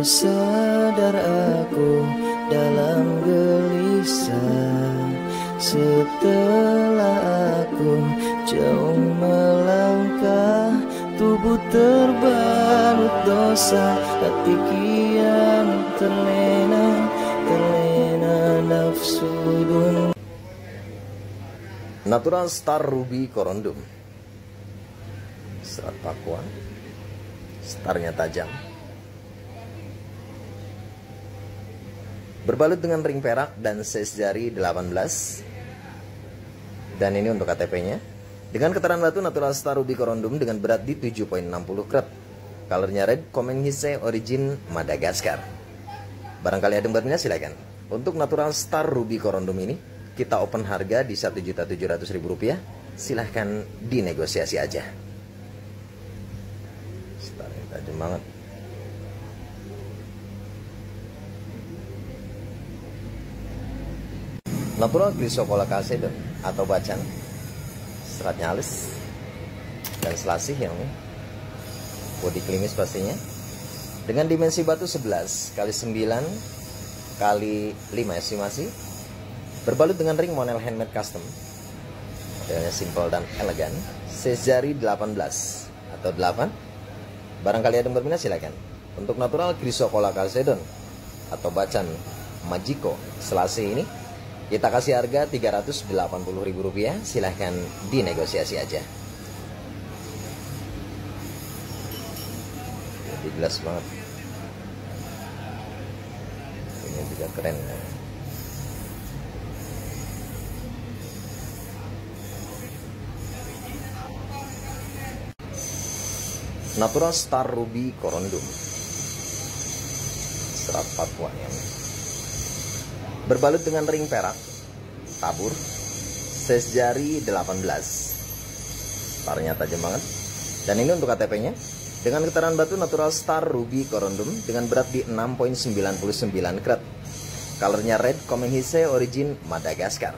sadar aku dalam gelisah, setelah aku jauh melangkah, tubuh terbalut dosa, hati kian terlena nafsu dunia. Natural Star Ruby Corundum, serat pakuan, starnya tajam, berbalut dengan ring perak dan size jari 18. Dan ini untuk KTP-nya. Dengan keterangan batu Natural Star Ruby Corundum dengan berat di 7,60 karat. Colornya red, Comenghise, origin Madagaskar. Barangkali ada yang berminat silakan. Untuk Natural Star Ruby Corundum ini kita open harga di Rp1.700.000. Silahkan dinegosiasi aja. Starnya tajam banget. Natural Chrysocolla Chalcedon atau bacan, seratnya halus dan selasih yang body klimis pastinya, dengan dimensi batu 11 x 9 x 5 estimasi, berbalut dengan ring Monel handmade custom, modelnya simple dan elegan, size jari 18 atau 8. Barangkali ada yang berminat silakan. Untuk Natural Chrysocolla Chalcedon atau bacan Magico selasih ini kita kasih harga Rp380.000. Silahkan dinegosiasi aja. Jadi jelas banget. Ini juga keren ya. Natural Star Ruby Corundum, serat pakuan yang berbalut dengan ring perak tabur, size jari 18. Starnya tajam banget. Dan ini untuk KTP-nya. Dengan getaran batu Natural Star Ruby Corundum dengan berat di 6,99 karat. Colornya red, Comenghise, origin Madagaskar.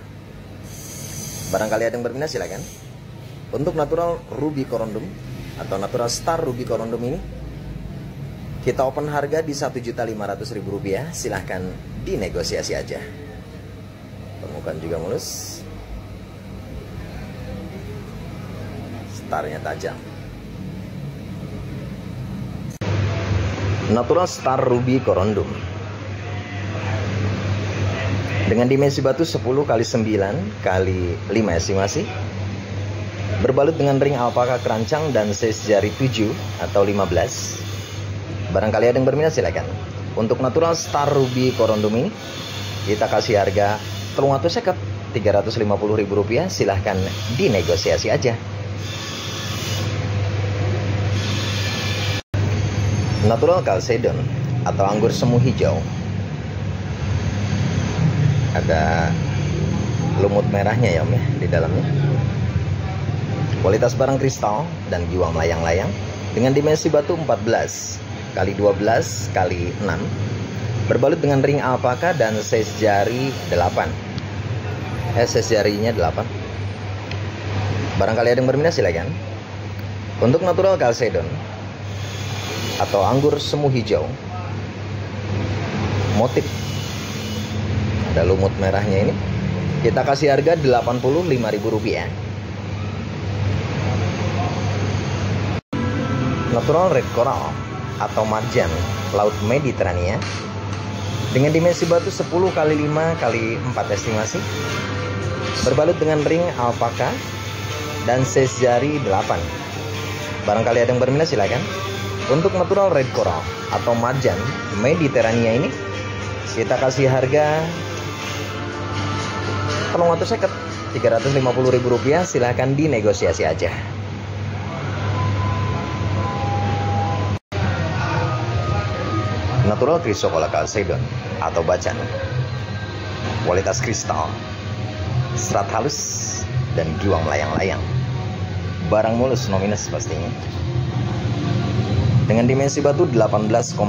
Barangkali ada yang berminat silakan. Untuk Natural Ruby Corundum atau Natural Star Ruby Corundum ini kita open harga di Rp1.500.000. Silahkan dinegosiasi aja. Permukaan juga mulus, starnya tajam. Natural Star Ruby Corundum dengan dimensi batu 10 x 9 x 5 estimasi, berbalut dengan ring alpaka kerancang dan size jari 7 atau 15. Barangkali ada yang berminat silakan. Untuk Natural Star Ruby Corundum ini kita kasih harga Rp350.000. Silahkan dinegosiasi aja. Natural Chalcedon atau anggur semu hijau, ada lumut merahnya ya Om ya di dalamnya. Kualitas barang kristal dan juang layang-layang dengan dimensi batu 14 x 12 x 6, berbalut dengan ring alpaka dan size jari 8. Size jarinya 8. Barangkali ada yang berminat silakan. Untuk Natural Chalcedon atau anggur semu hijau, motif ada lumut merahnya ini, kita kasih harga Rp85.000. Natural Red Coral atau marjan laut Mediterania dengan dimensi batu 10 x 5 x 4 estimasi, berbalut dengan ring alpaka dan size jari 8. Barangkali ada yang berminat silakan. Untuk Natural Red Coral atau marjan Mediterania ini kita kasih harga Rp350.000. Silahkan dinegosiasi aja. Natural Chrysocolla Chalcedon atau bacan, kualitas kristal, serat halus dan giwang melayang-layang, barang mulus nominus pastinya, dengan dimensi batu 18,5 x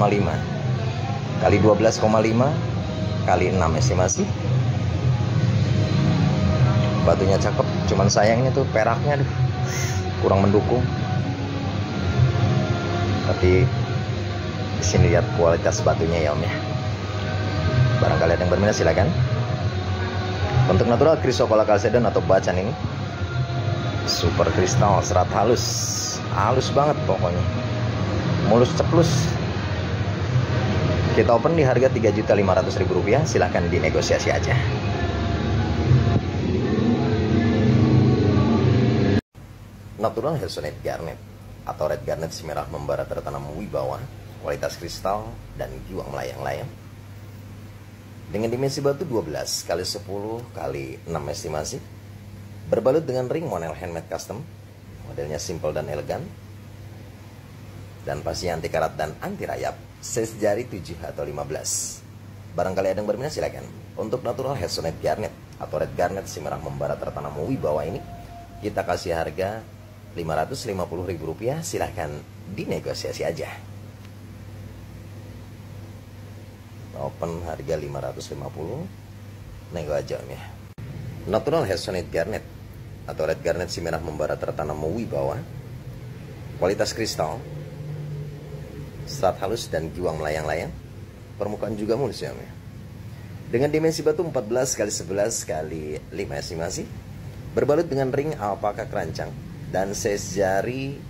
12,5 x 6 estimasi. Batunya cakep, cuman sayangnya tuh peraknya kurang mendukung. Tapi Di sini lihat kualitas batunya ya Om ya. Barangkali ada yang berminat silakan. Untuk natural chrysocolla chalcedon atau bacan ini super kristal, serat halus, halus banget pokoknya, mulus ceplus. Kita open di harga Rp3.500.000, silahkan dinegosiasi aja. Natural Helsonite Garnet atau Red Garnet si merah membara tertanam wibawa, kualitas kristal dan giwang melayang-layang. Dengan dimensi batu 12 x 10 x 6 estimasi. Berbalut dengan ring monel handmade custom. Modelnya simple dan elegan. Dan pasti anti karat dan anti rayap. Size jari 7 atau 15. Barangkali ada yang berminat silakan. Untuk natural Helsonite Garnet atau Red Garnet si merah membara tertanam wibawa ini, kita kasih harga Rp550.000, silahkan dinegosiasi aja. Open harga 550, nego aja Om ya. Natural Helsonite Garnet atau Red Garnet si merah membara tertanam wibawa, kualitas kristal, serat halus dan giwang melayang-layang. Permukaan juga mulus ya Om ya. Dengan dimensi batu 14 x 11 x 5 estimasi. Berbalut dengan ring alpaka kerancang dan size jari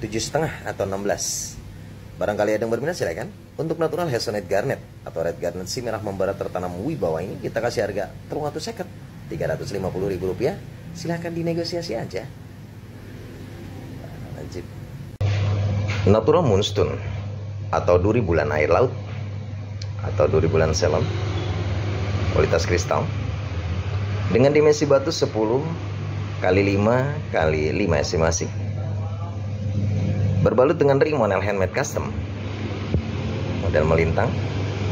7,5 atau 16. Barangkali ada yang berminat silakan. Untuk natural Helsonite Garnet atau Red Garnet si merah membara tertanam wibawa ini, kita kasih harga Rp350.000, silahkan dinegosiasi aja. Lanjut. Natural Moonstone atau duri bulan air laut atau duri bulan Ceylon, kualitas kristal. Dengan dimensi batu 10 x 5 x 5 estimasi. Berbalut dengan ring monel handmade custom, model melintang,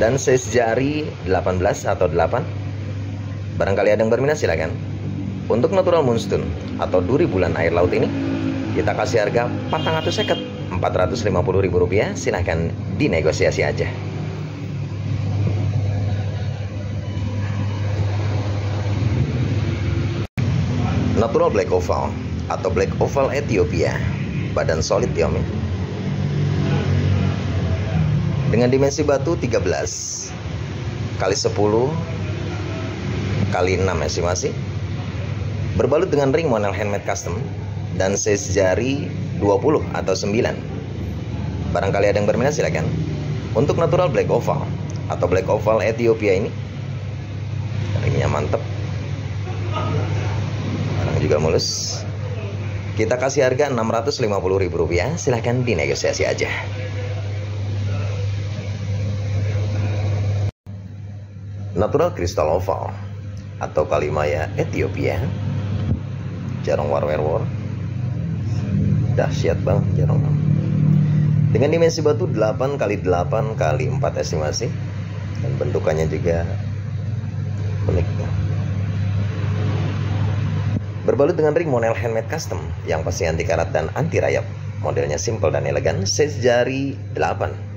dan size jari 18 atau 8. Barangkali ada yang berminat silakan. Untuk natural moonstone atau duri bulan air laut ini, kita kasih harga Rp450.000, silahkan dinegosiasi aja. Natural black oval atau black oval Ethiopia, badan solid ya Om. Dengan dimensi batu 13 x 10 x 6 estimasi. Berbalut dengan ring monel handmade custom dan size jari 20 atau 9. Barangkali ada yang berminat silakan. Untuk natural black oval atau black oval Ethiopia ini, ringnya mantep, barang juga mulus. Kita kasih harga Rp650.000, silahkan dinegosiasi aja. Natural Crystal Oval atau Kalimaya Ethiopia, jarong war-war, dahsyat banget jarong. Dengan dimensi batu 8 x 8 x 4 estimasi, dan bentukannya juga unik. Berbalut dengan ring monel handmade custom yang pasti anti karat dan anti rayap. Modelnya simple dan elegan, size jari 8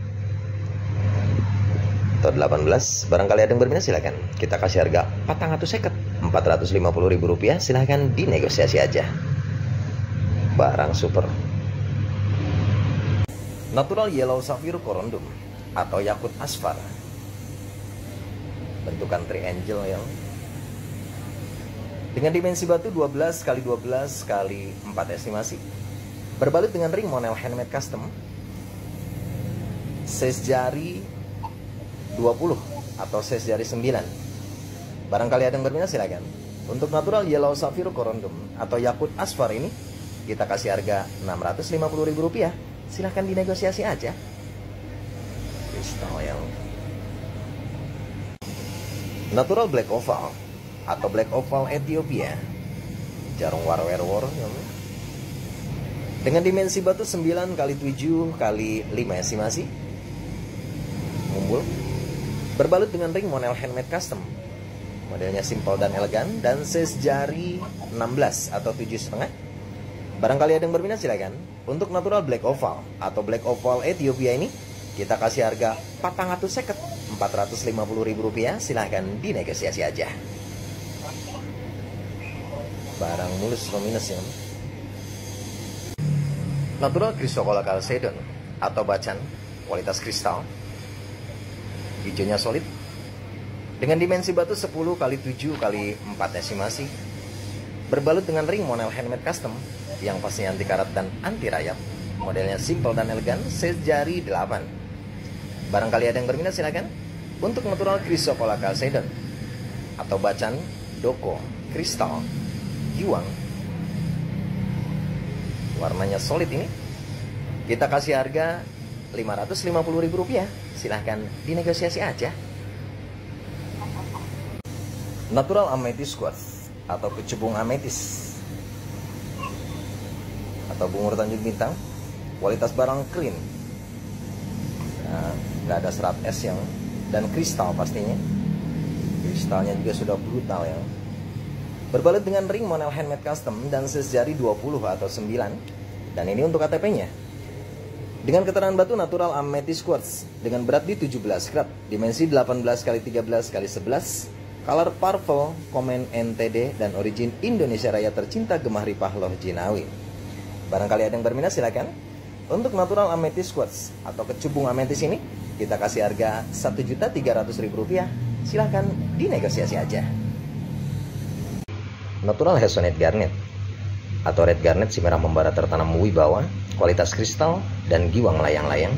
atau 18. Barangkali ada yang berminat silakan. Kita kasih harga Rp450.000, silahkan dinegosiasi aja. Barang super. Natural Yellow Sapphire Corundum atau Yakut Asfar, bentukan triangle yang dengan dimensi batu 12 x 12 x 4 estimasi. Berbalut dengan ring monel handmade custom, size jari 20 atau size jari 9. Barangkali ada yang berminat silakan. Untuk natural Yellow Sapphire Corundum atau Yakut Asfar ini, kita kasih harga Rp650.000, silahkan dinegosiasi aja. Kristal yang natural black oval atau black oval Ethiopia, jarong war-war, dengan dimensi batu 9 x 7 x 5 estimasi, mumbul. Berbalut dengan ring monel handmade custom, modelnya simple dan elegan, dan size jari 16 atau 7,5. Barangkali ada yang berminat silakan. Untuk natural black oval atau black oval Ethiopia ini, kita kasih harga Rp450.000, silahkan dinegosiasi aja. Barang mulus no minus ya. Natural Chrysocolla Chalcedon atau bacan, kualitas kristal. Hijaunya solid. Dengan dimensi batu 10 x 7 x 4 estimasi. Berbalut dengan ring monel handmade custom yang pastinya anti karat dan anti rayap. Modelnya simple dan elegan, sejari 8. Barangkali ada yang berminat silakan. Untuk natural Chrysocolla Chalcedon atau bacan Doko Kristal Giwang, warnanya solid ini, kita kasih harga Rp550.000. Silahkan dinegosiasi aja. Natural Amethyst Quartz atau kecubung ametis atau bungur Tanjung Bintang, kualitas barang clean, nggak ada serat es yang, dan kristal pastinya. Kristalnya juga sudah brutal ya. Berbalut dengan ring monel handmade custom dan sejari 20 atau 9. Dan ini untuk KTP-nya. Dengan keterangan batu natural amethyst quartz dengan berat di 17 karat, dimensi 18 x 13 x 11, color purple, komen NTD dan origin Indonesia Raya tercinta Gemah Ripah Loh Jinawi. Barangkali ada yang berminat silakan. Untuk natural amethyst quartz atau kecubung ametis ini kita kasih harga Rp1.300.000. Silahkan dinegosiasi aja. Natural Hazelnut Garnet atau red garnet si merah membara tertanam wibawa, kualitas kristal dan giwang layang-layang.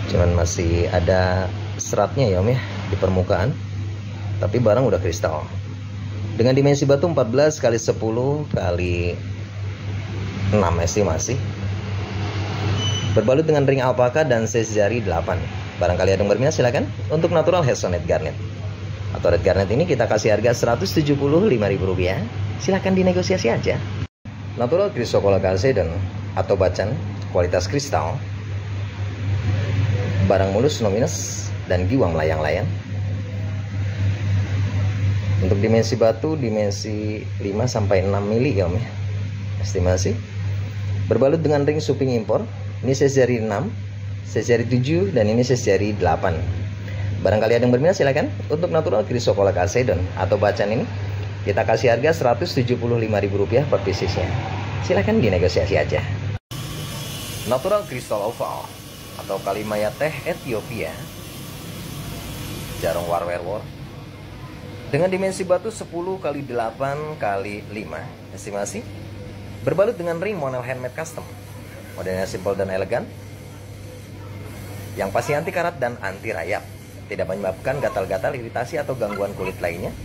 Cuman masih ada seratnya ya om ya di permukaan, tapi barang udah kristal. Dengan dimensi batu 14 x 10 x 6 estimasi. Berbalut dengan ring alpaka dan size jari 8. Barangkali ada yang berminat silakan. Untuk natural Hazelnut Garnet atau red garnet ini kita kasih harga Rp175.000. Silahkan dinegosiasi aja. Natural Chrysocolla Chalcedon atau bacan kualitas kristal, barang mulus no minus dan giwang layang-layang. Untuk dimensi batu dimensi 5 sampai 6 mili ya om ya, estimasi. Berbalut dengan ring suping impor. Ini size jari 6, size jari 7 dan ini size jari 8. Barangkali ada yang berminat silakan. Untuk natural Chrysocolla Chalcedon atau bacan ini kita kasih harga Rp175.000 per piecesnya. Silahkan dinegosiasi aja. Natural Crystal Oval atau Kalimaya Teh Ethiopia, jarong warwerwor dengan dimensi batu 10 x 8 x 5 estimasi. Berbalut dengan ring monel handmade custom. Modelnya simple dan elegan, yang pasti anti karat dan anti rayap, tidak menyebabkan gatal-gatal, iritasi atau gangguan kulit lainnya.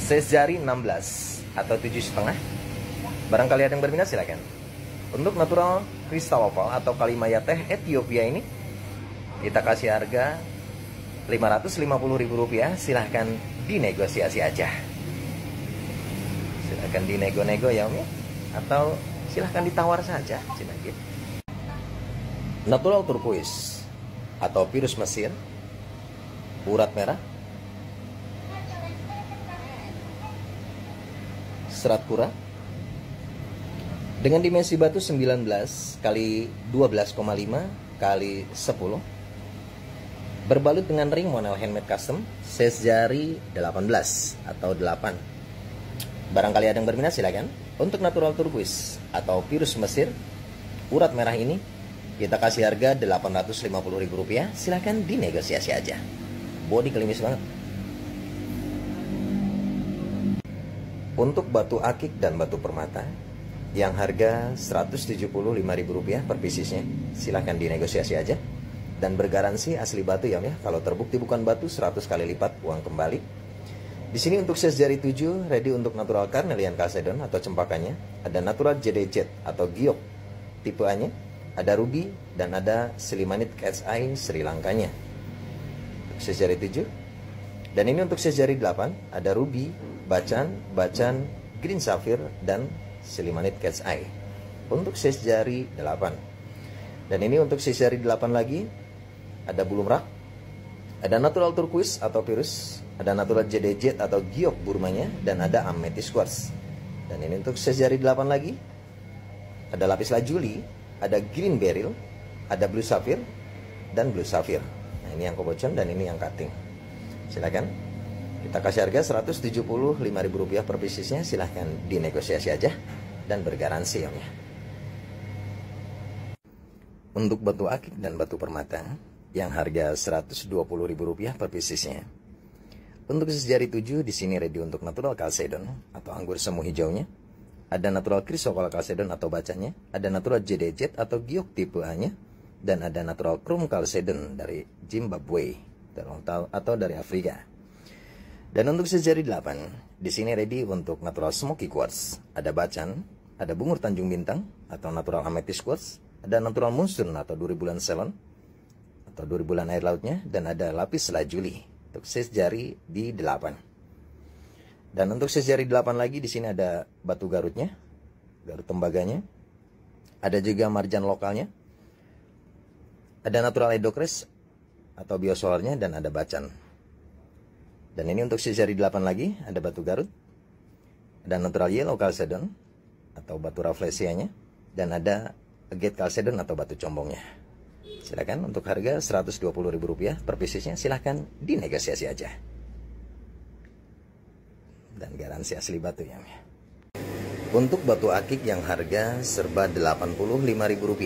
Size jari 16 atau 7,5. Barangkali ada yang berminat silakan. Untuk natural Crystal Oval atau Kalimaya Teh Ethiopia ini kita kasih harga Rp550.000. Silahkan dinegosiasi aja. Silahkan dinego-nego ya om ya, atau silahkan ditawar saja. Natural Turquoise atau Virus Mesir, urat merah, serat kura, dengan dimensi batu 19 x 12,5 x 10. Berbalut dengan ring monel handmade custom, size jari 18 atau 8. Barangkali ada yang berminat silakan. Untuk natural turquoise atau virus Mesir, urat merah ini kita kasih harga Rp850.000. Silahkan dinegosiasi aja. Body klimis banget. Untuk batu akik dan batu permata yang harga Rp175.000 per piecesnya, silahkan dinegosiasi aja. Dan bergaransi asli batu ya, kalau terbukti bukan batu 100 kali lipat uang kembali. Di sini untuk size jari 7 ready untuk natural carnelian chalcedon atau cempakannya, ada natural JDZ atau giok tipe A-nya, ada ruby dan ada silimanit cat's eye Sri Lankanya. Size jari 7. Dan ini untuk size jari 8, ada ruby, bacan, green sapphire dan silimanit cat's eye. Untuk size jari 8. Dan ini untuk size jari 8 lagi, ada bulu merak, ada natural turquoise atau virus, ada natural JDZ atau giok burmanya, dan ada amethyst quartz. Dan ini untuk size jari 8 lagi, ada lapis lazuli, ada green beryl, ada blue sapphire dan blue sapphire. Nah ini yang kobocon dan ini yang cutting. Silakan kita kasih harga Rp175.000 per piecesnya. Silahkan dinegosiasi aja dan bergaransi om ya. Untuk batu akik dan batu permata yang harga Rp120.000 per piecesnya. Untuk sis jari 7 di sini ready untuk natural chalcedon atau anggur semu hijaunya. Ada natural chrysocolla chalcedon atau bacanya, ada natural JDZ atau giok tipe A-nya, dan ada natural chrome chalcedon dari Zimbabwe atau dari Afrika. Dan untuk sis jari 8 di sini ready untuk natural smoky quartz, ada bacan, ada bungur Tanjung Bintang atau natural amethyst quartz, ada natural moonstone atau duri bulan Ceylon atau duri bulan air lautnya, dan ada lapis lazuli untuk sis jari di 8. Dan untuk sis jari 8 lagi di sini ada batu garutnya, garut tembaganya, ada juga marjan lokalnya, ada natural edocres atau biosolarnya, dan ada bacan. Dan ini untuk sis jari 8 lagi ada batu garut, ada natural yellow chalcedon atau batu rafflesianya, dan ada agate chalcedon atau batu combongnya. Silakan untuk harga Rp120.000 per piecesnya, silahkan dinegosiasi aja. Dan garansi asli batu ya. Untuk batu akik yang harga serba Rp85.000.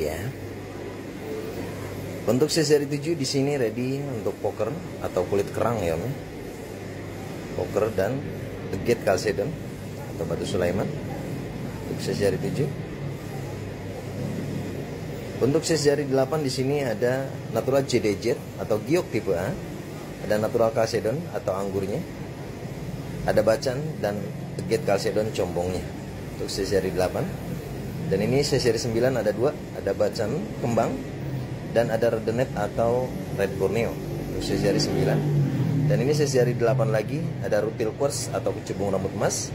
Untuk sis jari 7 di sini ready untuk poker atau kulit kerang ya, poker dan agate chalcedon atau batu Sulaiman untuk sis jari 7. Untuk sis jari 8 di sini ada natural JDZ atau giok tipe A, ada natural chalcedon atau anggurnya, ada bacan dan agate chalcedon combongnya untuk sis jari 8. Dan ini sis jari 9 ada 2, ada bacan kembang dan ada rhodonate atau red borneo untuk sis jari 9. Dan ini sis jari 8 lagi ada rutil quartz atau kecubung rambut emas,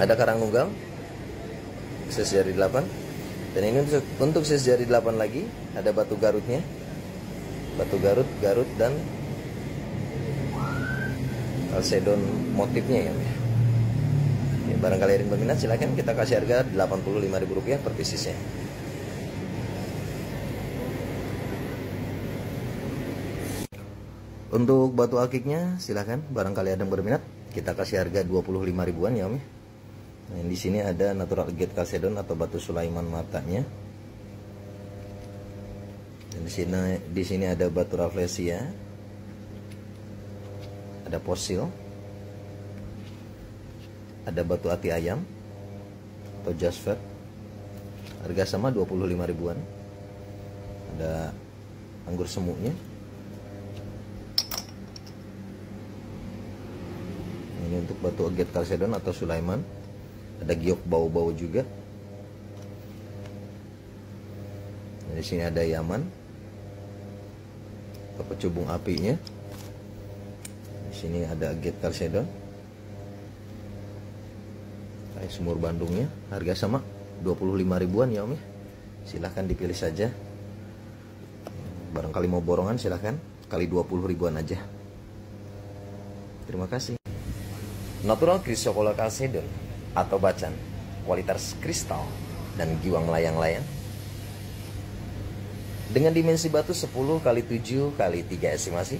ada karang nunggal sis jari 8. Dan ini untuk sis jari 8 lagi ada batu garutnya, batu garut dan chalcedon motifnya ya. Ya, barangkali ada yang berminat silahkan kita kasih harga Rp85.000 per piecesnya. Untuk batu akiknya silahkan barangkali ada yang berminat kita kasih harga 25.000-an ya Om. Nah, di sini ada natural agate chalcedon atau batu Sulaiman matanya. Dan di sini ada batu rafflesia, ada fosil, ada batu ati ayam atau jasper, harga sama 25.000-an. Ada anggur semunya. Ini untuk batu agate chalcedon atau Sulaiman. Ada giok bau-bau juga. Nah, di sini ada yaman atau pecubung apinya. Di sini ada agate chalcedon. Kayak sumur Bandungnya, harga sama 25.000-an ya Om ya. Silahkan dipilih saja. Barangkali mau borongan silahkan kali 20.000-an aja. Terima kasih. Natural chrysocolla chalcedon atau bacan, kualitas kristal dan giwang layang-layang. Dengan dimensi batu 10 x 7 x 3 estimasi,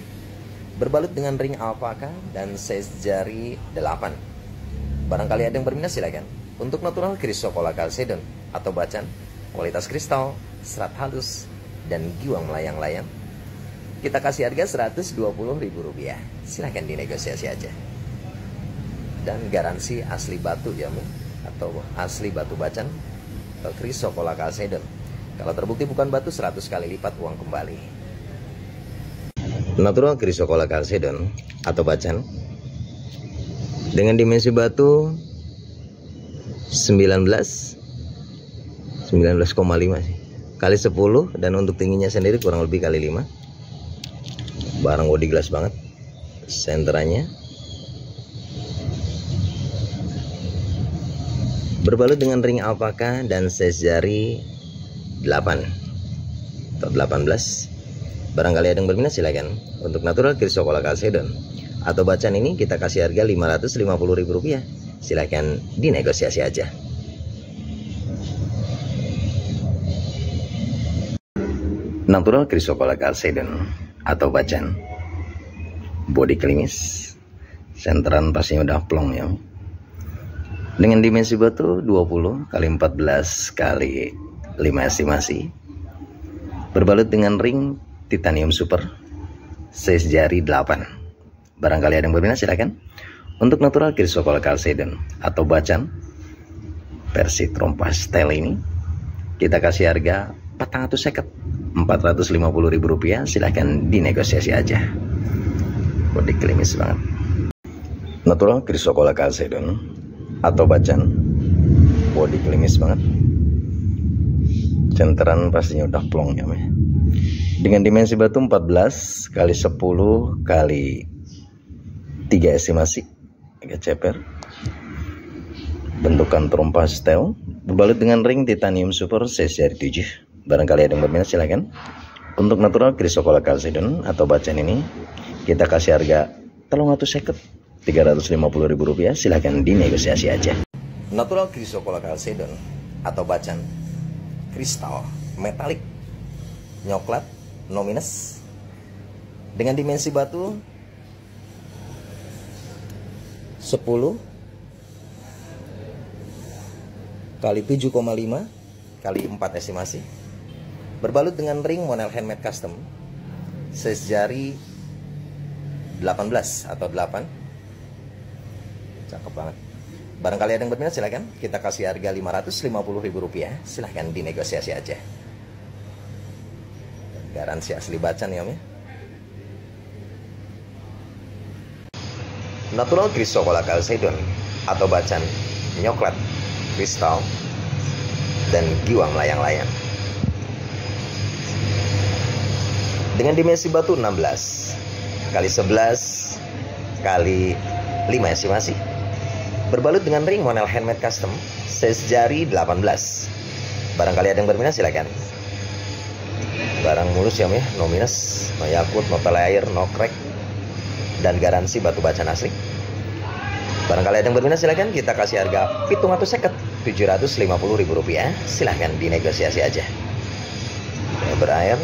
berbalut dengan ring alpaka dan sis jari 8. Barangkali ada yang berminat silakan. Untuk natural chrysocolla chalcedon atau bacan, kualitas kristal, serat halus dan giwang melayang-layang, kita kasih harga Rp120.000. Silahkan dinegosiasi aja. Dan garansi asli batu ya atau asli batu bacan atau chrysocolla chalcedon. Kalau terbukti bukan batu 100 kali lipat uang kembali. Natural chrysocolla chalcedon atau bacan dengan dimensi batu 19,5 sih kali 10, dan untuk tingginya sendiri kurang lebih kali 5. Barang body glass banget. Senteranya berbalut dengan ring alpaka dan sis jari 8 atau 18. Barangkali ada yang berminat silakan. Untuk natural chrysocolla chalcedon atau bacan ini kita kasih harga Rp550.000. Silakan dinegosiasi aja. Natural chrysocolla chalcedon atau bacan, body klimis, senteran pastinya udah plong ya. Dengan dimensi batu 20 x 14 x 5 estimasi, Berbalut dengan ring titanium super size jari 8. Barangkali ada yang berminat silakan. Untuk natural Chrysocalla Chalcedon atau bacan versi trompa style ini kita kasih harga 450.000 rupiah. Silahkan dinegosiasi aja. Body klimis banget. Natural Chrysocalla Chalcedon atau bacan body klimis banget. Centeran pastinya udah plong ya. Dengan dimensi batu 14 kali 10 kali 3 estimasi, agak ceper. Bentukan trompa style, berbalut dengan ring titanium super size jari 7. Barangkali ada yang berminat silakan. Untuk natural Chrysocalla Chalcedon atau bacan ini kita kasih harga 350.000 rupiah. Silahkan dinegosiasi aja. Natural Chrysocalla Chalcedon atau bacan kristal metalik nyoklat no minus dengan dimensi batu 10 kali 7,5 kali 4 estimasi, berbalut dengan ring model handmade custom size jari 18 atau 8. Cakep banget. Barangkali ada yang berminat silakan. Kita kasih harga 550.000 rupiah. Silahkan dinegosiasi aja. Garansi asli bacan ya om ya. Natural Chrysocalla Chalcedon atau bacan nyoklat kristal dan giwang layang-layang dengan dimensi batu 16 kali 11 kali 5 estimasi, berbalut dengan ring model handmade custom size jari 18. Barangkali ada yang berminat silakan. Barang mulus ya om ya, no minus, no yakut, no air, no crack, dan garansi batu bacan asli. Barangkali ada yang berminat silakan. Kita kasih harga 750.000 rupiah. Silahkan dinegosiasi aja. Berair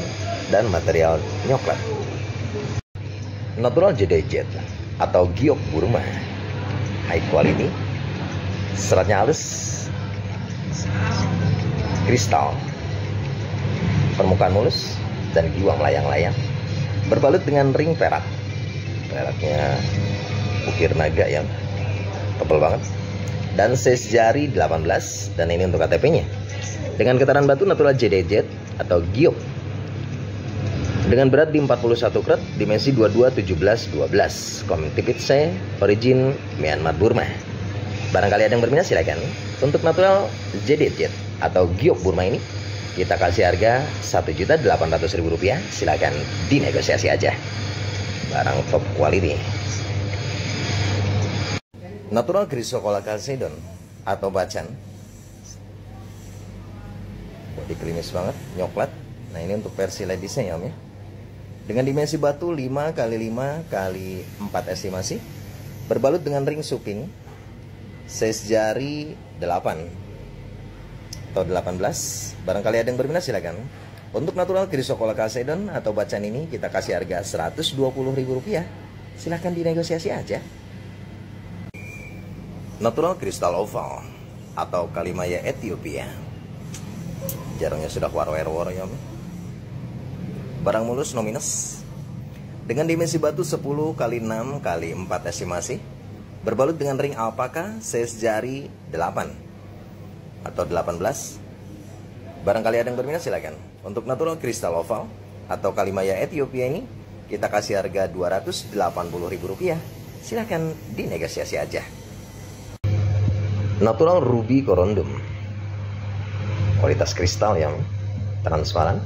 dan material nyoklat. Natural JDJ atau giok Burma high quality, seratnya halus, kristal, permukaan mulus dan giwang layang-layang, berbalut dengan ring perak. Peraknya ukir naga yang tebal banget dan size jari 18, dan ini untuk KTP-nya dengan getaran batu natural JDJ atau giok dengan berat di 41 karat, dimensi 22 17 12, Komitipitse, origin Myanmar Burma. Barangkali ada yang berminat silakan. Untuk natural JDJ atau giok Burma ini kita kasih harga 1.800.000 rupiah. Silakan dinegosiasi aja. Barang top quality. Natural Chrysocalla Chalcedon atau bacan body klimis banget, nyoklat. Nah ini untuk versi ladiesnya ya om ya. Dengan dimensi batu 5 kali 5 kali 4 estimasi, berbalut dengan ring suping size jari 8 atau 18. Barangkali ada yang berminat silakan. Untuk natural Chrysocalla Chalcedon atau bacan ini kita kasih harga 120.000 rupiah. Silahkan dinegosiasi aja. Natural Crystal Oval atau Kalimaya Ethiopia. Jarangnya sudah war-war ya om. Barang mulus no minus dengan dimensi batu 10 kali 6 kali 4 estimasi, berbalut dengan ring alpaka size jari 8 atau 18. Barangkali ada yang berminat silakan. Untuk natural Crystal Oval atau Kalimaya Ethiopia ini kita kasih harga 280.000 rupiah. Silahkan dinegosiasi aja. Natural Ruby Corundum, kualitas kristal yang transparan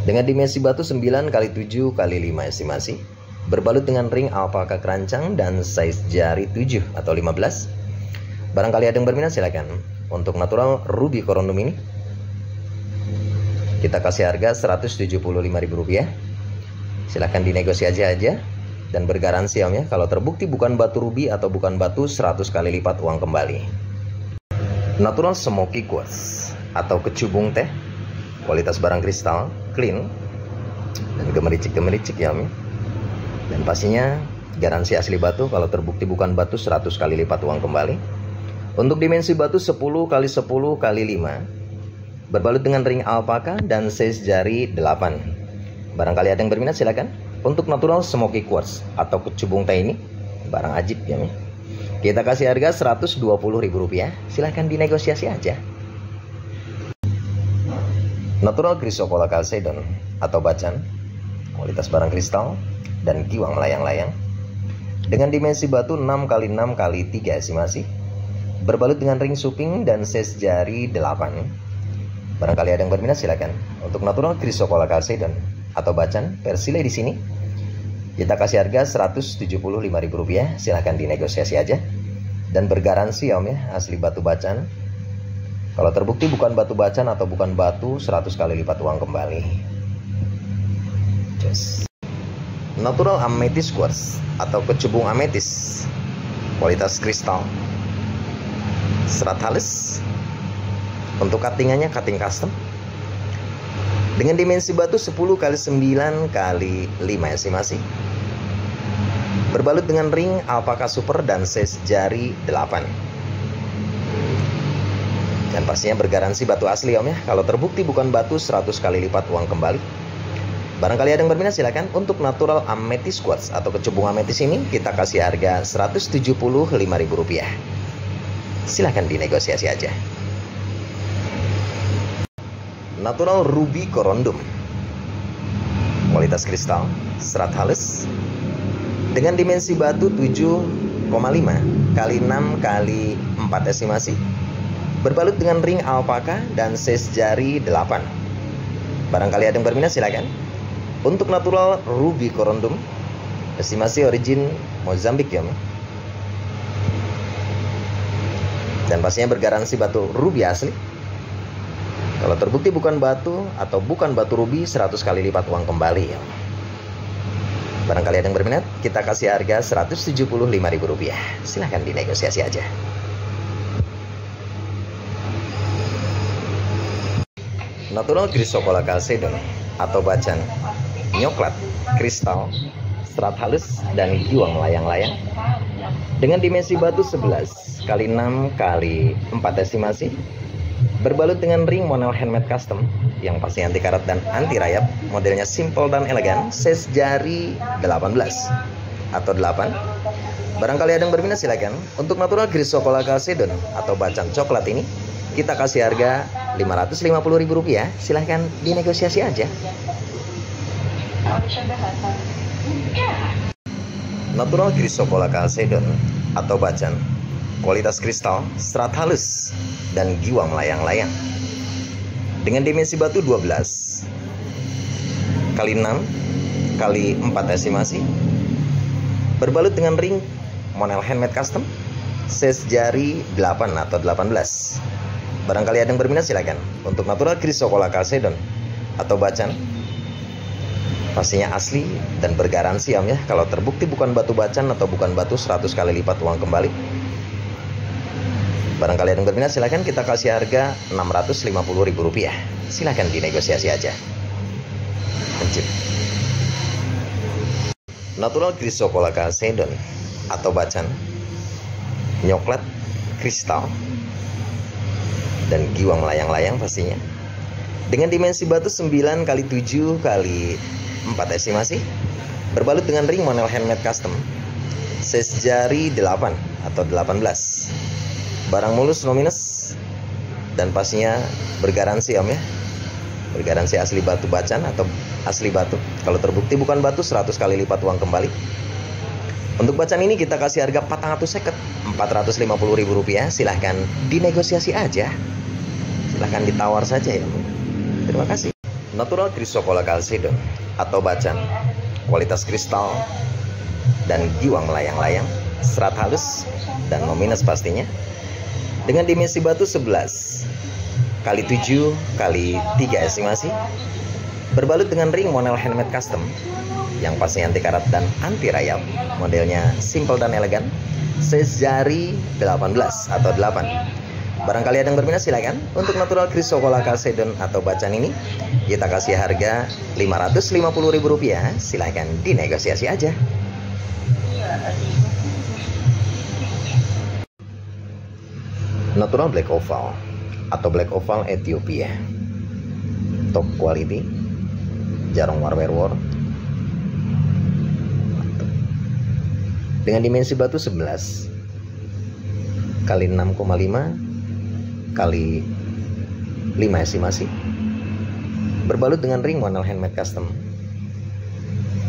dengan dimensi batu 9 kali 7 kali 5 estimasi, berbalut dengan ring alpaka kerancang dan size jari 7 atau 15. Barangkali ada yang berminat silakan. Untuk natural Ruby Corundum ini kita kasih harga 175.000 rupiah. Silahkan dinegosiasi aja dan bergaransi om ya, kalau terbukti bukan batu ruby atau bukan batu 100 kali lipat uang kembali. Natural Smoky Quartz atau kecubung teh, kualitas barang kristal clean dan gemericik ya om ya. Dan pastinya garansi asli batu, kalau terbukti bukan batu 100 kali lipat uang kembali. Untuk dimensi batu 10 kali 10 kali 5 berbalut dengan ring alpaka dan size jari 8. Barangkali ada yang berminat silakan. Untuk natural smoky quartz atau kecubung teh ini barang ajib ya Mi. Kita kasih harga Rp120.000. Silahkan dinegosiasi aja. Natural chrysocolla chalcedon atau bacan, kualitas barang kristal dan giwang melayang-layang, dengan dimensi batu 6x6x3 estimasi, berbalut dengan ring suping dan size jari 8. Barangkali ada yang berminat silakan. Untuk natural chrysocolla chalcedon atau bacan versi di sini kita kasih harga Rp175.000. Silahkan dinegosiasi aja. Dan bergaransi ya Om ya, asli batu bacan. Kalau terbukti bukan batu bacan atau bukan batu, 100 kali lipat uang kembali. Just. Natural amethyst quartz atau kecubung ametis, kualitas kristal, serat halus. Untuk cuttingannya cutting custom dengan dimensi batu 10x9x5 estimasi, berbalut dengan ring alpaka super dan size jari 8. Dan pastinya bergaransi batu asli Om ya. Kalau terbukti bukan batu, 100 kali lipat uang kembali. Barangkali ada yang berminat silakan. Untuk natural amethyst quartz atau kecubung ametis ini kita kasih harga Rp175.000. Silahkan dinegosiasi aja. Natural ruby corundum, kualitas kristal, serat halus, dengan dimensi batu 7,5x6x4 estimasi, berbalut dengan ring alpaka dan size jari 8. Barangkali ada yang berminat silakan. Untuk natural ruby corundum, estimasi origin Mozambik ya. Dan pastinya bergaransi batu ruby asli. Kalau terbukti bukan batu atau bukan batu ruby, 100 kali lipat uang kembali ya. Barangkali ada yang berminat, kita kasih harga Rp175.000. Silahkan dinegosiasi aja. Natural chrysocolla chalcedon atau bacan, nyoklat, kristal, serat halus dan giwang melayang-layang, dengan dimensi batu 11x6x4 estimasi, berbalut dengan ring monel handmade custom yang pasti anti karat dan anti rayap, modelnya simple dan elegan, size jari 18 atau 8. Barangkali ada yang berminat silakan. Untuk natural chrysocolla chalcedon atau bacan coklat ini kita kasih harga Rp550.000. Silahkan dinegosiasi aja. Natural chrysocolla chalcedon atau bacan, kualitas kristal, serat halus dan giwang melayang-layang, dengan dimensi batu 12x6x4 estimasi, berbalut dengan ring monel handmade custom, size jari 8 atau 18. Barangkali ada yang berminat silakan. Untuk natural chrysocolla chalcedon atau bacan, pastinya asli dan bergaransi Om ya. Kalau terbukti bukan batu bacan atau bukan batu, 100 kali lipat uang kembali. Barangkali ada yang berminat silakan, kita kasih harga Rp650.000. Silahkan dinegosiasi aja. Mencip. Natural chrysocolla chalcedon atau bacan, nyoklat, kristal dan giwang melayang-layang pastinya, dengan dimensi batu 9x7x4 estimasi, berbalut dengan ring monel handmade custom, size jari 8 atau 18. Barang mulus no minus dan pastinya bergaransi Om ya. Bergaransi asli batu bacan atau asli batu. Kalau terbukti bukan batu, 100 kali lipat uang kembali. Untuk bacan ini kita kasih harga Rp450.000. Silahkan dinegosiasi aja. Silahkan ditawar saja ya. Terima kasih. Natural chrysocolla chalcedon atau bacan, kualitas kristal dan giwang melayang-layang, serat halus dan no minus pastinya, dengan dimensi batu 11x7x3 estimasi, berbalut dengan ring monel handmade custom yang pasti anti karat dan anti rayap, modelnya simple dan elegan, size jari 18 atau 8. Barangkali ada yang berminat silakan. Untuk natural chrysocolla chalcedon atau bacan ini kita kasih harga Rp550.000. Silahkan dinegosiasi aja. Natural black oval atau black oval Ethiopia, top quality, jarong warware war. Dengan dimensi batu 11 kali 6,5 kali 5 estimasi, berbalut dengan ring model handmade custom,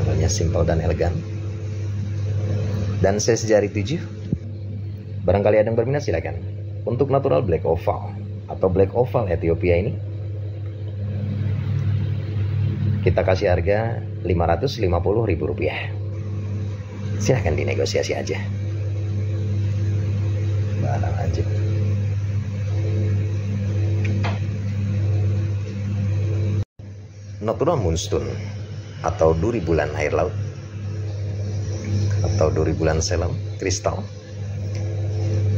modelnya simple dan elegan, dan size jari 7. Barangkali ada yang berminat silakan. Untuk natural black oval atau black oval Ethiopia ini kita kasih harga Rp550.000. Silahkan dinegosiasi aja. Barang aja. Natural moonstone atau duri bulan air laut atau duri bulan selam kristal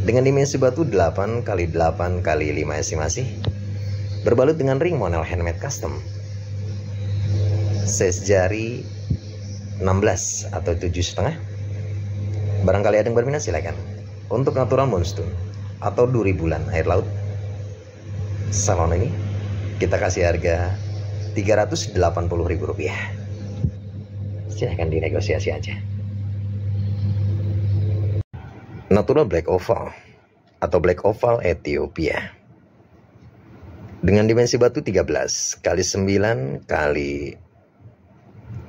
dengan dimensi batu 8 kali 8 kali 5 estimasi, berbalut dengan ring model handmade custom, size jari 16 atau 7,5. Barangkali ada yang berminat silakan. Untuk natural moonstone atau duri bulan air laut salon ini kita kasih harga Rp380.000. Silahkan dinegosiasi aja. Natural black oval atau black oval Ethiopia dengan dimensi batu 13 kali 9 kali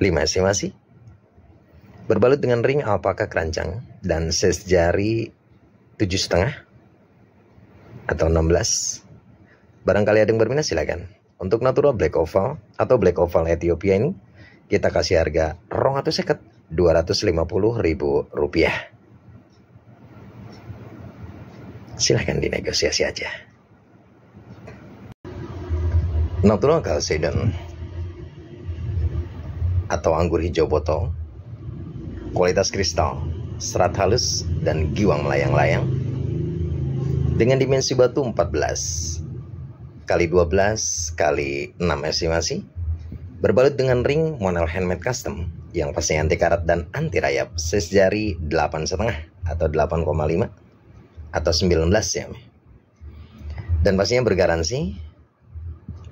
5 estimasi, berbalut dengan ring alpaka kerancang dan size jari 7,5 atau 16. Barangkali ada yang berminat silakan. Untuk natural black oval atau black oval Ethiopia ini kita kasih harga Rp250.000. Silahkan dinegosiasi aja. Natural Chalcedon atau anggur hijau botol, kualitas kristal, serat halus dan giwang melayang-layang dengan dimensi batu 14 kali 12 kali 6 estimasi, berbalut dengan ring model handmade custom yang pastinya anti karat dan anti rayap, size jari 8,5 atau 8,5 atau 19 ya. Dan pastinya bergaransi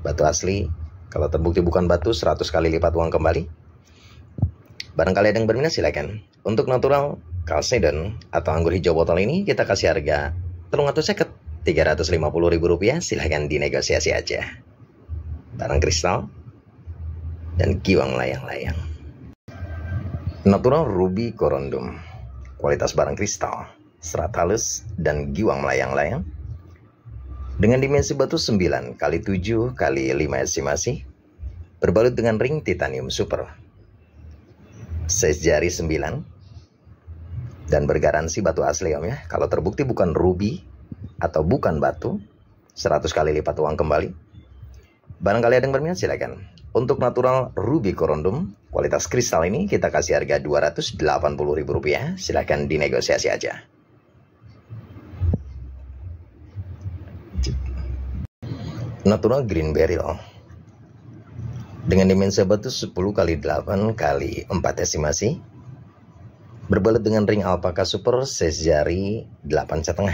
batu asli, kalau terbukti bukan batu 100 kali lipat uang kembali. Barangkali ada yang berminat silakan. Untuk natural Chalcedon atau anggur hijau botol ini kita kasih harga Rp350.000. Silahkan dinegosiasi aja. Barang kristal dan giwang layang-layang. Natural ruby corundum, kualitas barang kristal, serat halus dan giwang melayang-layang dengan dimensi batu 9 kali 7 kali 5 estimasi, berbalut dengan ring titanium super, size jari 9 dan bergaransi batu asli om ya. Kalau terbukti bukan ruby atau bukan batu 100 kali lipat uang kembali. Barangkali ada yang berminat silakan. Untuk natural ruby corundum kualitas kristal ini kita kasih harga Rp280.000. Silahkan dinegosiasi aja. Natural green beryl dengan dimensi batu 10 kali 8 kali 4 estimasi, berbalut dengan ring alpaka super, size jari 8,5.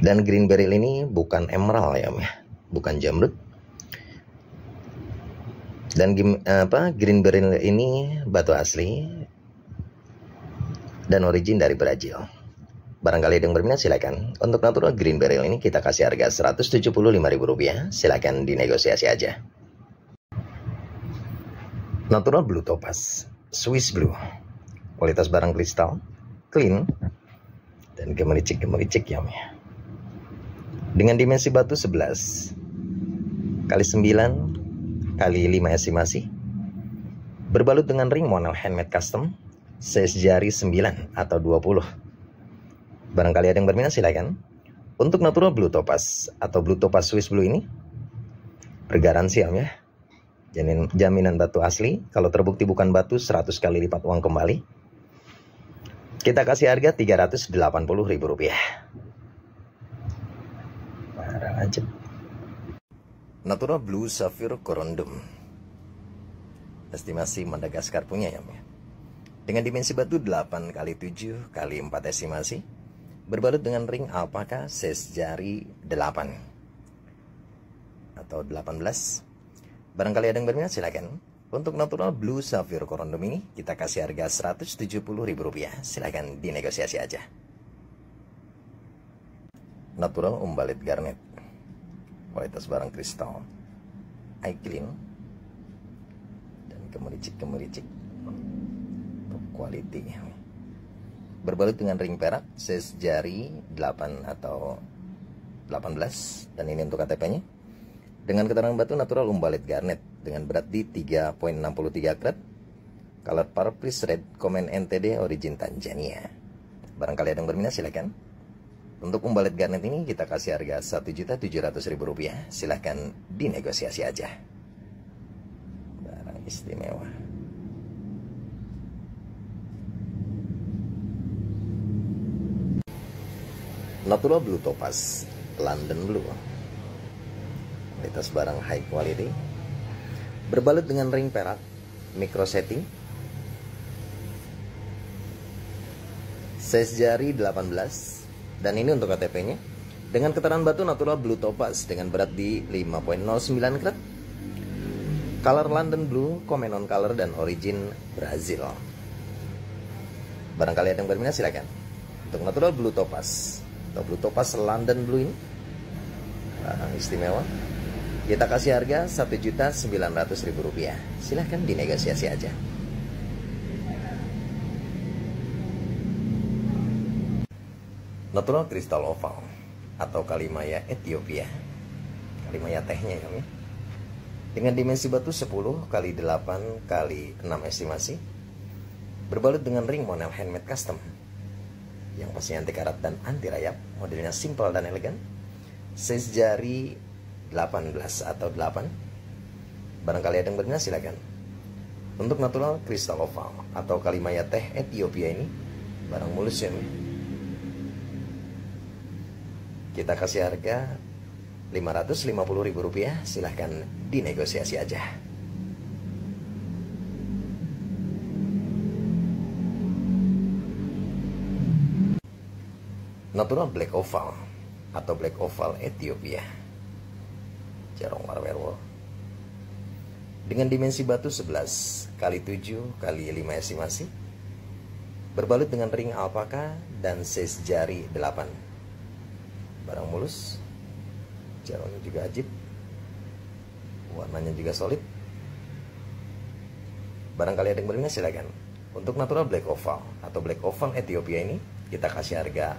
Dan green beryl ini bukan emerald ya, bukan jamrud. Dan green beryl ini batu asli dan origin dari Brazil. Barangkali ada yang berminat silakan. Untuk natural green beryl ini kita kasih harga Rp175.000. Silakan dinegosiasi aja. Natural blue topaz, Swiss blue, kualitas barang kristal, clean dan gemericik ya. Dengan dimensi batu 11 kali 9 kali 5 estimasi, berbalut dengan ring model handmade custom, size jari 9 atau 20. Barangkali ada yang berminat silakan. Untuk natural blue topaz atau blue topaz Swiss blue ini bergaransi om ya. Jaminan batu asli, kalau terbukti bukan batu 100 kali lipat uang kembali. Kita kasih harga Rp380.000. Barang aja. Natural blue sapphire corundum, estimasi Madagaskar punya ya. Dengan dimensi batu 8 kali 7 kali 4 estimasi, berbalut dengan ring alpaka, size jari 8 atau 18. Barangkali ada yang berminat silakan. Untuk natural blue sapphire corundum ini kita kasih harga Rp170.000. Silakan dinegosiasi aja. Natural umbalit garnet, kualitas barang kristal, eye clean, dan kemericik top quality. Berbalut dengan ring perak, size jari 8 atau 18, dan ini untuk KTP-nya. Dengan keterangan batu natural umbalit garnet dengan berat di 3,63 karat, color purplish red, komen NTD, origin Tanzania. Barangkali ada yang berminat silakan. Untuk umbalit garnet ini kita kasih harga Rp1.700.000. Silahkan dinegosiasi aja. Barang istimewa. Natural blue topaz, London blue. Kualitas barang high quality. Berbalut dengan ring perak, micro setting. Size jari 18. Dan ini untuk KTP-nya. Dengan keterangan batu natural blue topaz dengan berat di 5,09 karat. Color London blue, komen on color, dan origin Brazil. Barangkali ada yang berminat silakan. Untuk natural blue topaz atau blue topaz London blue ini barang istimewa. Kita kasih harga Rp1.900.000. Silahkan dinegosiasi aja. Natural kristal oval atau kalimaya Ethiopia. Kalimaya tehnya ya. Dengan dimensi batu 10 x 8 x 6 estimasi. Berbalut dengan ring model handmade custom. Yang pastinya anti karat dan anti rayap. Modelnya simple dan elegan. Size jari 18 atau 8. Barangkali ada yang berminat silakan. Untuk natural kristal oval atau kalimaya teh Ethiopia ini barang mulus ya. Kita kasih harga Rp550.000. Silahkan dinegosiasi aja. Natural black oval atau black oval Ethiopia. Jarong marwerwo. Dengan dimensi batu 11 x 7 x 5 estimasi. Berbalut dengan ring alpaka dan size jari 8. Barang mulus, jarongnya juga ajib, warnanya juga solid. Barangkali ada yang berminat silakan. Untuk natural black oval atau black oval Ethiopia ini kita kasih harga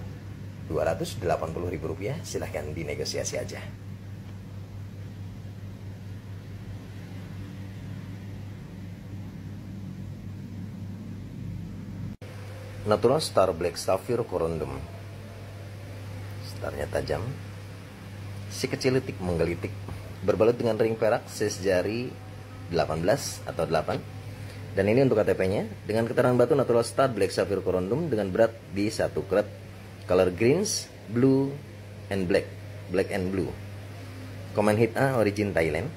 Rp280.000. Silahkan dinegosiasi aja. Natural star black sapphire corundum. Starnya tajam, si kecil litik menggelitik, berbalut dengan ring perak, size jari 18 atau 8. Dan ini untuk KTP-nya dengan keterangan batu natural star black sapphire corundum dengan berat di 1 karat, color greens, blue and black, black and blue. Komen hit A, origin Thailand.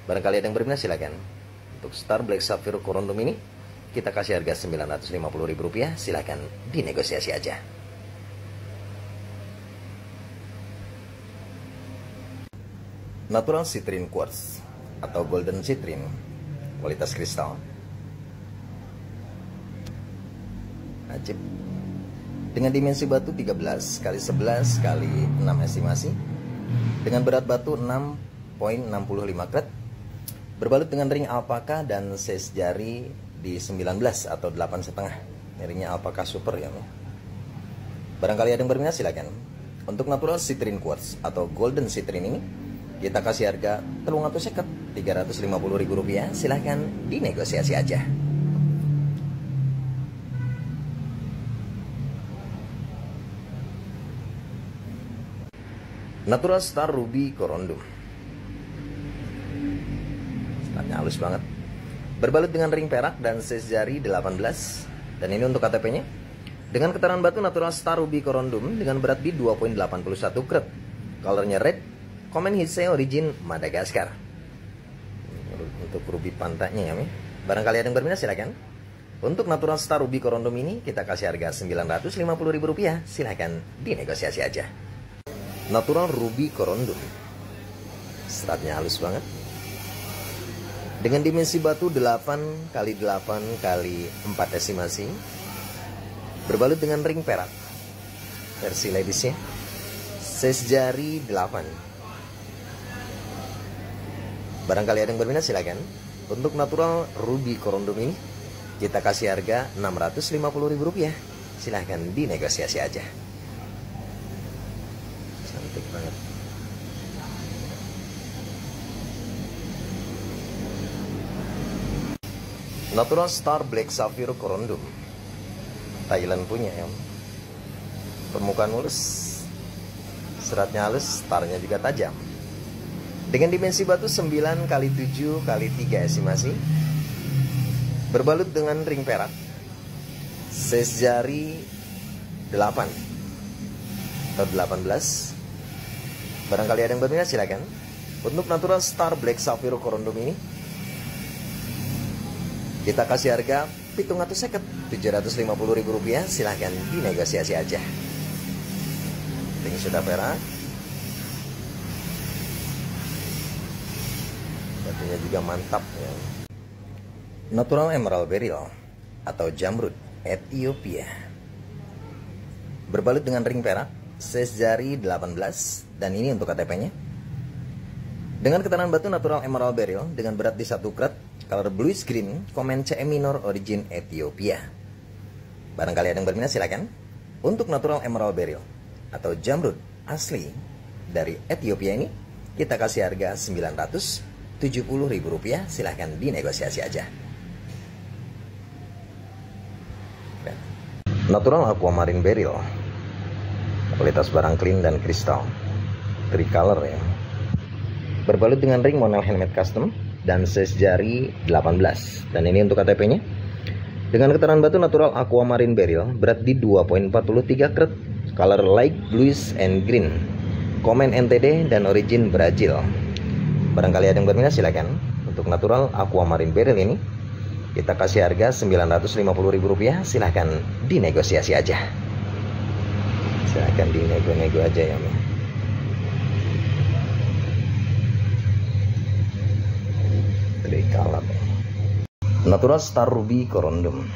Barangkali ada yang berminat silakan. Untuk star black sapphire corundum ini kita kasih harga Rp950.000. Silahkan dinegosiasi aja. Natural citrine quartz atau golden citrine, kualitas kristal ajib. Dengan dimensi batu 13 x 11 x 6 estimasi. Dengan berat batu 6,65 karat. Berbalut dengan ring alpaka dan size jari di 19 atau 8,5. Ringnya alpaka super ya. Barangkali ada yang berminat silakan. Untuk natural citrine quartz atau golden citrine ini kita kasih harga Rp350.000. Silahkan dinegosiasi aja. Natural star ruby corundum. Starnya halus banget. Berbalut dengan ring perak dan size jari 18. Dan ini untuk KTP-nya. Dengan keterangan batu natural star ruby corundum dengan berat di 2,81 karat. Colornya red. Komen hitsnya origin Madagaskar. Untuk ruby pantainya ya. Barangkali ada yang berminat silakan. Untuk natural star ruby corundum ini kita kasih harga Rp950.000. Silahkan dinegosiasi aja. Natural ruby corundum Seratnya halus banget. Dengan dimensi batu 8 x 8 x 4 esimasi. Berbalut dengan ring perak. Versi ladiesnya. Size jari 8. Barangkali ada yang berminat silakan. Untuk natural ruby corundum ini kita kasih harga Rp650.000. Silahkan dinegosiasi aja. Cantik banget. Natural Star Black Sapphire corundum, Thailand punya ya. Permukaan mulus, seratnya halus, starnya juga tajam. Dengan dimensi batu 9 x 7 x 3 esimasi. Berbalut dengan ring perak. Size jari 8 atau 18. Barangkali ada yang berminat silakan. Untuk natural Star Black Sapphire corundum ini kita kasih harga Rp750.000. Silahkan dinegosiasi aja. Ring sudah perak. Batunya juga mantap ya. Natural Emerald Beryl atau Jamrud Ethiopia. Berbalut dengan ring perak, size jari 18, dan ini untuk KTP-nya. Dengan keterangan batu natural Emerald Beryl dengan berat di 1 karat, color bluish green, komen CE minor, origin Ethiopia. Barangkali ada yang berminat silakan. Untuk natural Emerald Beryl atau Jamrud asli dari Ethiopia ini kita kasih harga Rp970.000. Silahkan dinegosiasi aja. Natural Aquamarine Beryl, kualitas barang clean dan kristal, tricolor ya. Berbalut dengan ring monel handmade custom dan size jari 18, dan ini untuk KTP-nya. Dengan keterangan batu natural Aquamarine Beryl, berat di 2,43 karat, color light bluish and green, komen NTD dan origin Brazil. Barangkali ada yang berminat silakan. Untuk natural Aquamarine Beryl ini kita kasih harga Rp950.000. Silahkan dinegosiasi aja. Silahkan dinego-nego aja ya. Natural Star Ruby Corundum,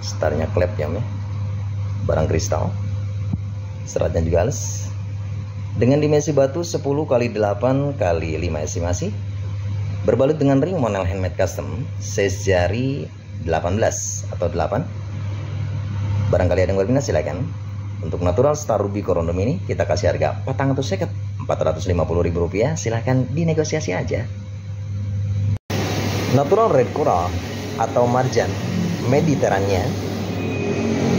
starnya klep ya, barang kristal, seratnya juga halus. Dengan dimensi batu 10 x 8 x 5 esimasi. Berbalut dengan ring monel handmade custom, size jari 18 atau 8. Barangkali ada yang berminat silakan. Untuk natural Star Ruby Corundum ini kita kasih harga Rp450.000. Silahkan dinegosiasi aja. Natural Red Coral atau marjan Mediterania,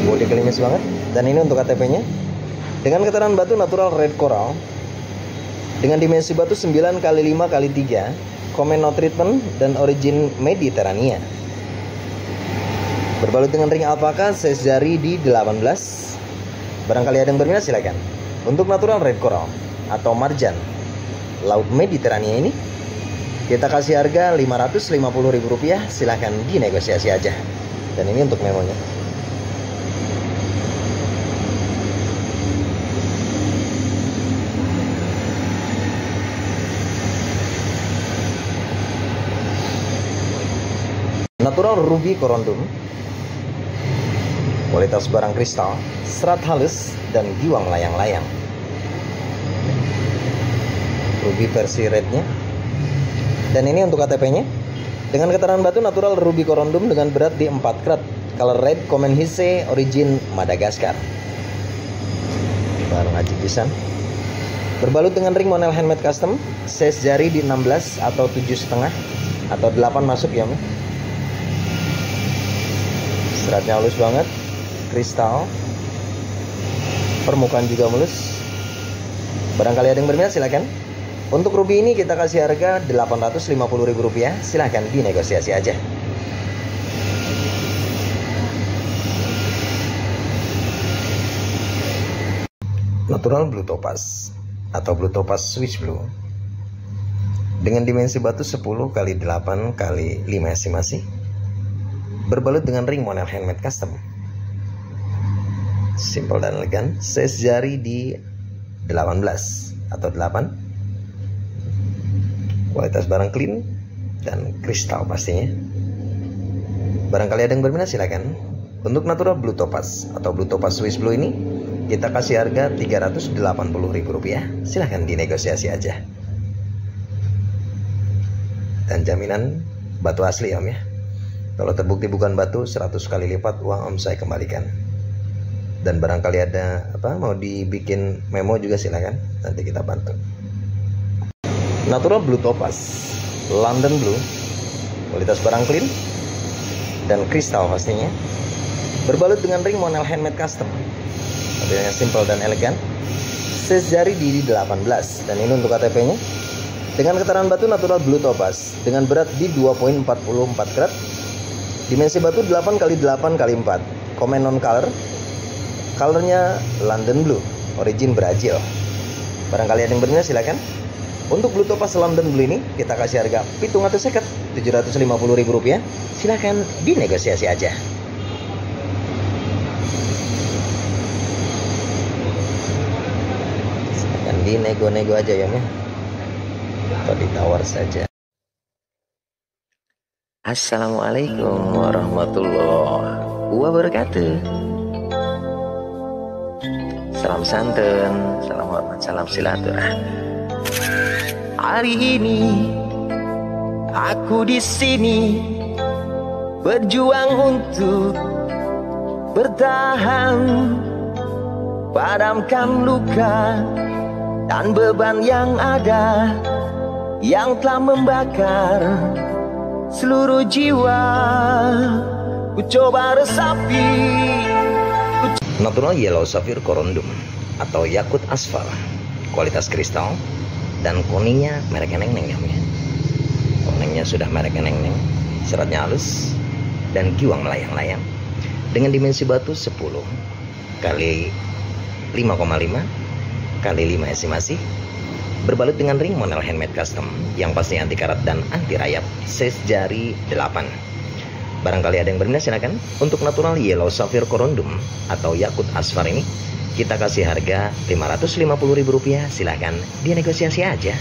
bodi klimis banget, dan ini untuk KTP-nya. Dengan keterangan batu natural Red Coral dengan dimensi batu 9 x 5 x 3, komen no treatment dan origin Mediterania. Berbalut dengan ring alpaka, size jari di 18. Barangkali ada yang berminat silakan. Untuk natural Red Coral atau marjan laut Mediterania ini kita kasih harga Rp550.000. Silahkan dinegosiasi aja. Dan ini untuk memonya. Natural Ruby Corundum, kualitas barang kristal, serat halus dan giwang layang-layang. Ruby versi rednya. Dan ini untuk KTP-nya. Dengan keterangan batu natural Ruby Corundum dengan berat di 4 karat, color red, komen Hise, origin Madagaskar. Barang aji pisan. Berbalut dengan ring monel handmade custom, size jari di 16 atau 7,5 atau 8 masuk ya. Seratnya halus banget, kristal, permukaan juga mulus. Barangkali ada yang berminat silakan. Untuk ruby ini kita kasih harga Rp850.000. Silahkan dinegosiasi aja. Natural Blue Topaz atau Blue Topaz Swiss Blue dengan dimensi batu 10 x 8 x 5 esimasi. Berbalut dengan ring monel handmade custom, simple dan elegan, size jari di 18 atau 8. kualitas barang clean dan kristal pastinya. Barangkali ada yang berminat silakan. Untuk natural blue topaz atau blue topaz Swiss blue ini kita kasih harga Rp380.000. Silahkan dinegosiasi aja. Dan jaminan batu asli Om ya. Kalau terbukti bukan batu, 100 kali lipat uang Om saya kembalikan. Dan barangkali ada mau dibikin memo juga silakan, nanti kita bantu. Natural blue topaz, London blue, kualitas barang clean dan kristal pastinya. Berbalut dengan ring Monel handmade custom. Modelnya simple dan elegan. Size jari di 18 dan ini untuk KTP-nya. Dengan getaran batu natural blue topaz dengan berat di 2,44 karat. Dimensi batu 8x8x4. Komen non color. Colornya London blue, origin Brazil. Barangkali ada yang berminat silakan. Untuk blue topaz London blue ini kita kasih harga Rp750.000. Silakan dinegosiasi aja. Silakan dinego-nego aja ya. Atau ditawar saja. Assalamualaikum warahmatullahi wabarakatuh. Salam santen, salam hormat, salam silaturahmi. Hari ini aku di sini berjuang untuk bertahan, padamkan luka dan beban yang ada yang telah membakar seluruh jiwa. Ku coba resapi. Natural yellow sapphire corundum atau yakut asfal, kualitas kristal dan kuningnya merek neng-neng ya. Kuningnya sudah merek neng-neng, seratnya halus dan giwang melayang-layang. Dengan dimensi batu 10 kali 5,5 kali 5 estimasi. Berbalut dengan ring Monel handmade custom yang pasti anti karat dan anti rayap. Size jari 8. Barangkali ada yang berminat silakan. Untuk natural yellow sapphire corundum atau yakut asfar ini kita kasih harga Rp550.000. Silakan dinegosiasi aja.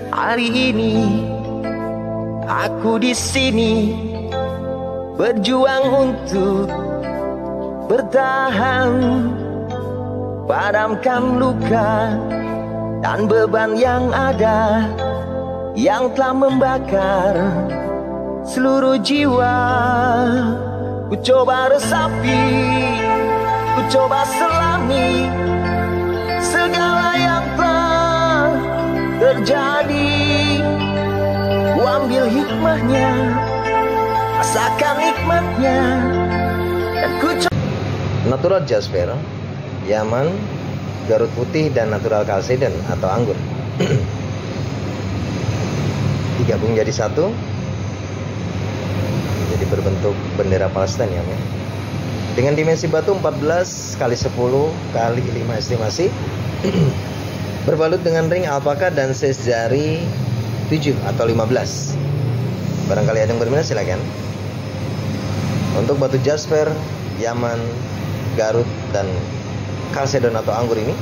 Hari ini aku di sini berjuang untuk bertahan, padamkan luka dan beban yang ada yang telah membakar seluruh jiwa. Ku coba resapi, ku coba selami segala yang telah terjadi. Ku ambil hikmahnya, rasakan nikmatnya, dan ku coba. Natural jasper, Yaman, Garut putih dan natural kalseden atau anggur digabung jadi satu, jadi berbentuk bendera Palestina ya. Dengan dimensi batu 14 kali 10 kali 5 estimasi. Berbalut dengan ring alpaka dan size jari 7 atau 15. Barangkali ada yang berminat silakan. Untuk batu jasper, Yaman, Garut dan kalsedon atau anggur ini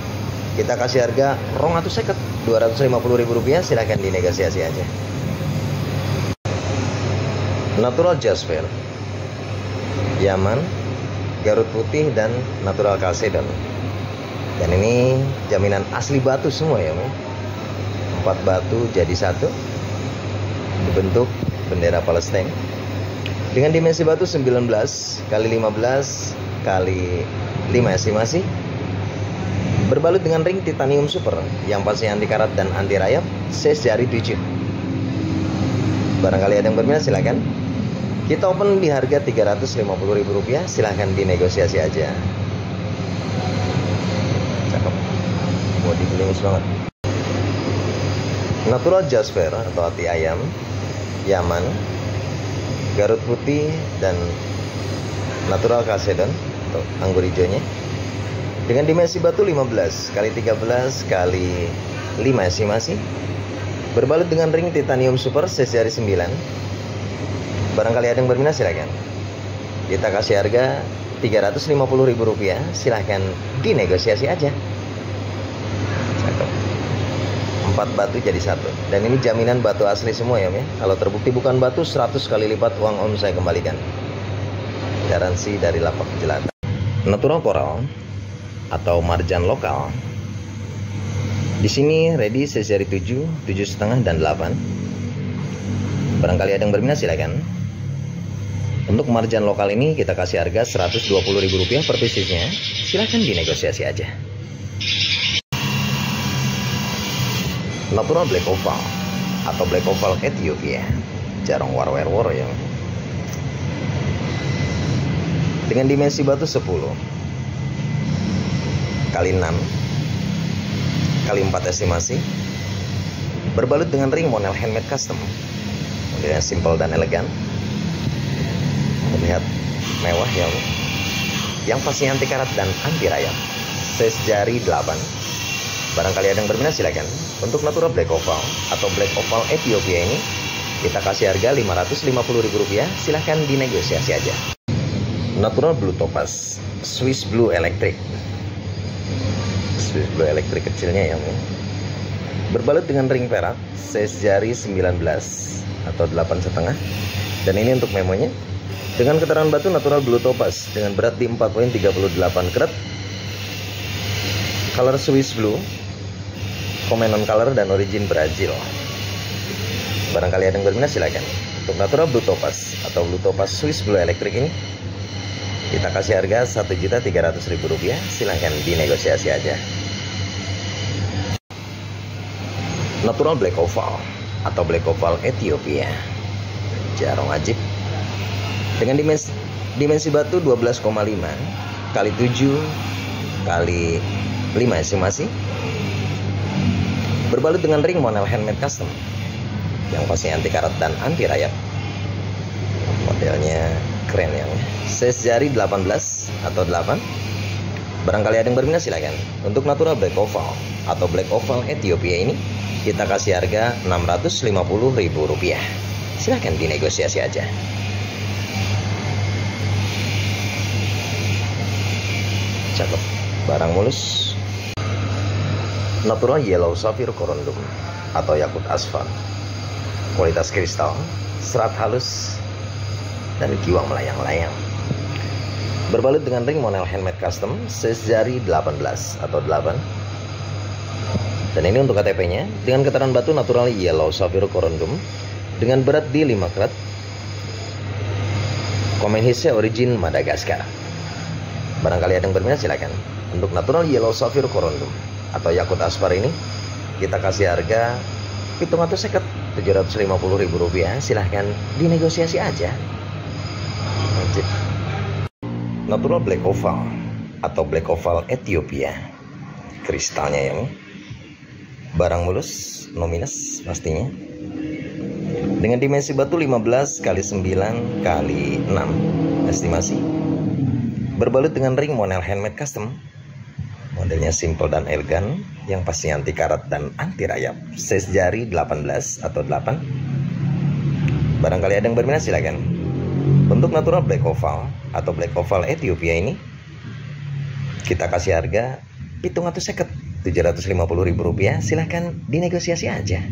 kita kasih harga Rp250.000. Silakan dinegosiasi aja. Natural jasper, Yaman, Garut putih dan natural kalsedon. Dan ini jaminan asli batu semua ya, 4 batu jadi satu, dibentuk bendera Palestina. Dengan dimensi batu 19 kali 15 kali 5 estimasi. Berbalut dengan ring titanium super yang pasti anti karat dan anti rayap. Size jari 7. Barangkali ada yang berminat silakan. Kita open di harga Rp350.000. Silahkan dinegosiasi aja. Cakep, body glimis banget. Natural jasper atau hati ayam, Yaman, Garut putih dan natural kalsedon atau anggur hijaunya. Dengan dimensi batu 15 kali 13 kali 5 estimasi. Berbalut dengan ring titanium super size jari 9. Barangkali ada yang berminat silakan. Kita kasih harga Rp350.000, silahkan dinegosiasi aja. Cakep. 4 batu jadi 1. Dan ini jaminan batu asli semua ya, kalau terbukti bukan batu, 100 kali lipat uang om saya kembalikan. Garansi dari lapak jelata. Natural coral atau marjan lokal. Di sini ready size jari 7, 7,5 dan 8. Barangkali ada yang berminat silakan. Untuk marjan lokal ini kita kasih harga Rp120.000 per piecesnya. Silakan dinegosiasi aja. Natural black oval atau black oval Ethiopia. Jarang war-war ya. Dengan dimensi batu 10 kali 6 kali 4 estimasi, berbalut dengan ring model handmade custom, modelnya simple dan elegan, terlihat mewah ya, yang pasti anti karat dan anti rayap, size jari 8. Barangkali ada yang berminat silakan. Untuk natural black oval atau black oval Ethiopia ini kita kasih harga Rp550.000, silahkan dinegosiasi aja. Natural blue topaz Swiss blue electric, Swiss blue electric kecilnya yang berbalut dengan ring perak, size jari 19 atau 8,5. Dan ini untuk memonya dengan keterangan batu natural blue topaz dengan berat di 4,38 karat, color Swiss blue, comment on color dan origin Brazil. Barangkali ada yang berminat silakan. Untuk natural blue topaz atau blue topaz Swiss blue electric ini kita kasih harga Rp1.300.000, silahkan dinegosiasi aja. Natural black oval atau black oval Ethiopia, jarong ajib, dengan dimensi batu 12,5 kali 7 kali 5 estimasi, berbalut dengan ring model handmade custom, yang pasti anti karat dan anti rayap. Modelnya keren ya, size jari 18 atau 8. Barangkali ada yang berminat silakan. Untuk natural black oval atau black oval Ethiopia ini kita kasih harga Rp650.000, silahkan dinegosiasi aja. Cakep, barang mulus. Natural yellow sapphire corundum atau yakut asfal, kualitas kristal, serat halus dan giwang melayang-layang, berbalut dengan ring model handmade custom, size jari 18 atau 8. Dan ini untuk KTP-nya dengan keterangan batu natural yellow sapphire corundum dengan berat di 5 karat, komen hisnya origin Madagaskar. Barangkali ada yang berminat silakan. Untuk natural yellow sapphire corundum atau yakut asfar ini kita kasih harga Rp750.000, silahkan dinegosiasi aja. Natural black oval atau black oval Ethiopia, kristalnya yang barang mulus, no minus pastinya, dengan dimensi batu 15 kali 9 kali 6 estimasi, berbalut dengan ring model handmade custom, modelnya simple dan elegan, yang pasti anti karat dan anti rayap, size jari 18 atau 8. Barangkali ada yang berminat silakan. Untuk natural black oval atau black oval Ethiopia ini kita kasih harga Rp750.000, silahkan dinegosiasi aja.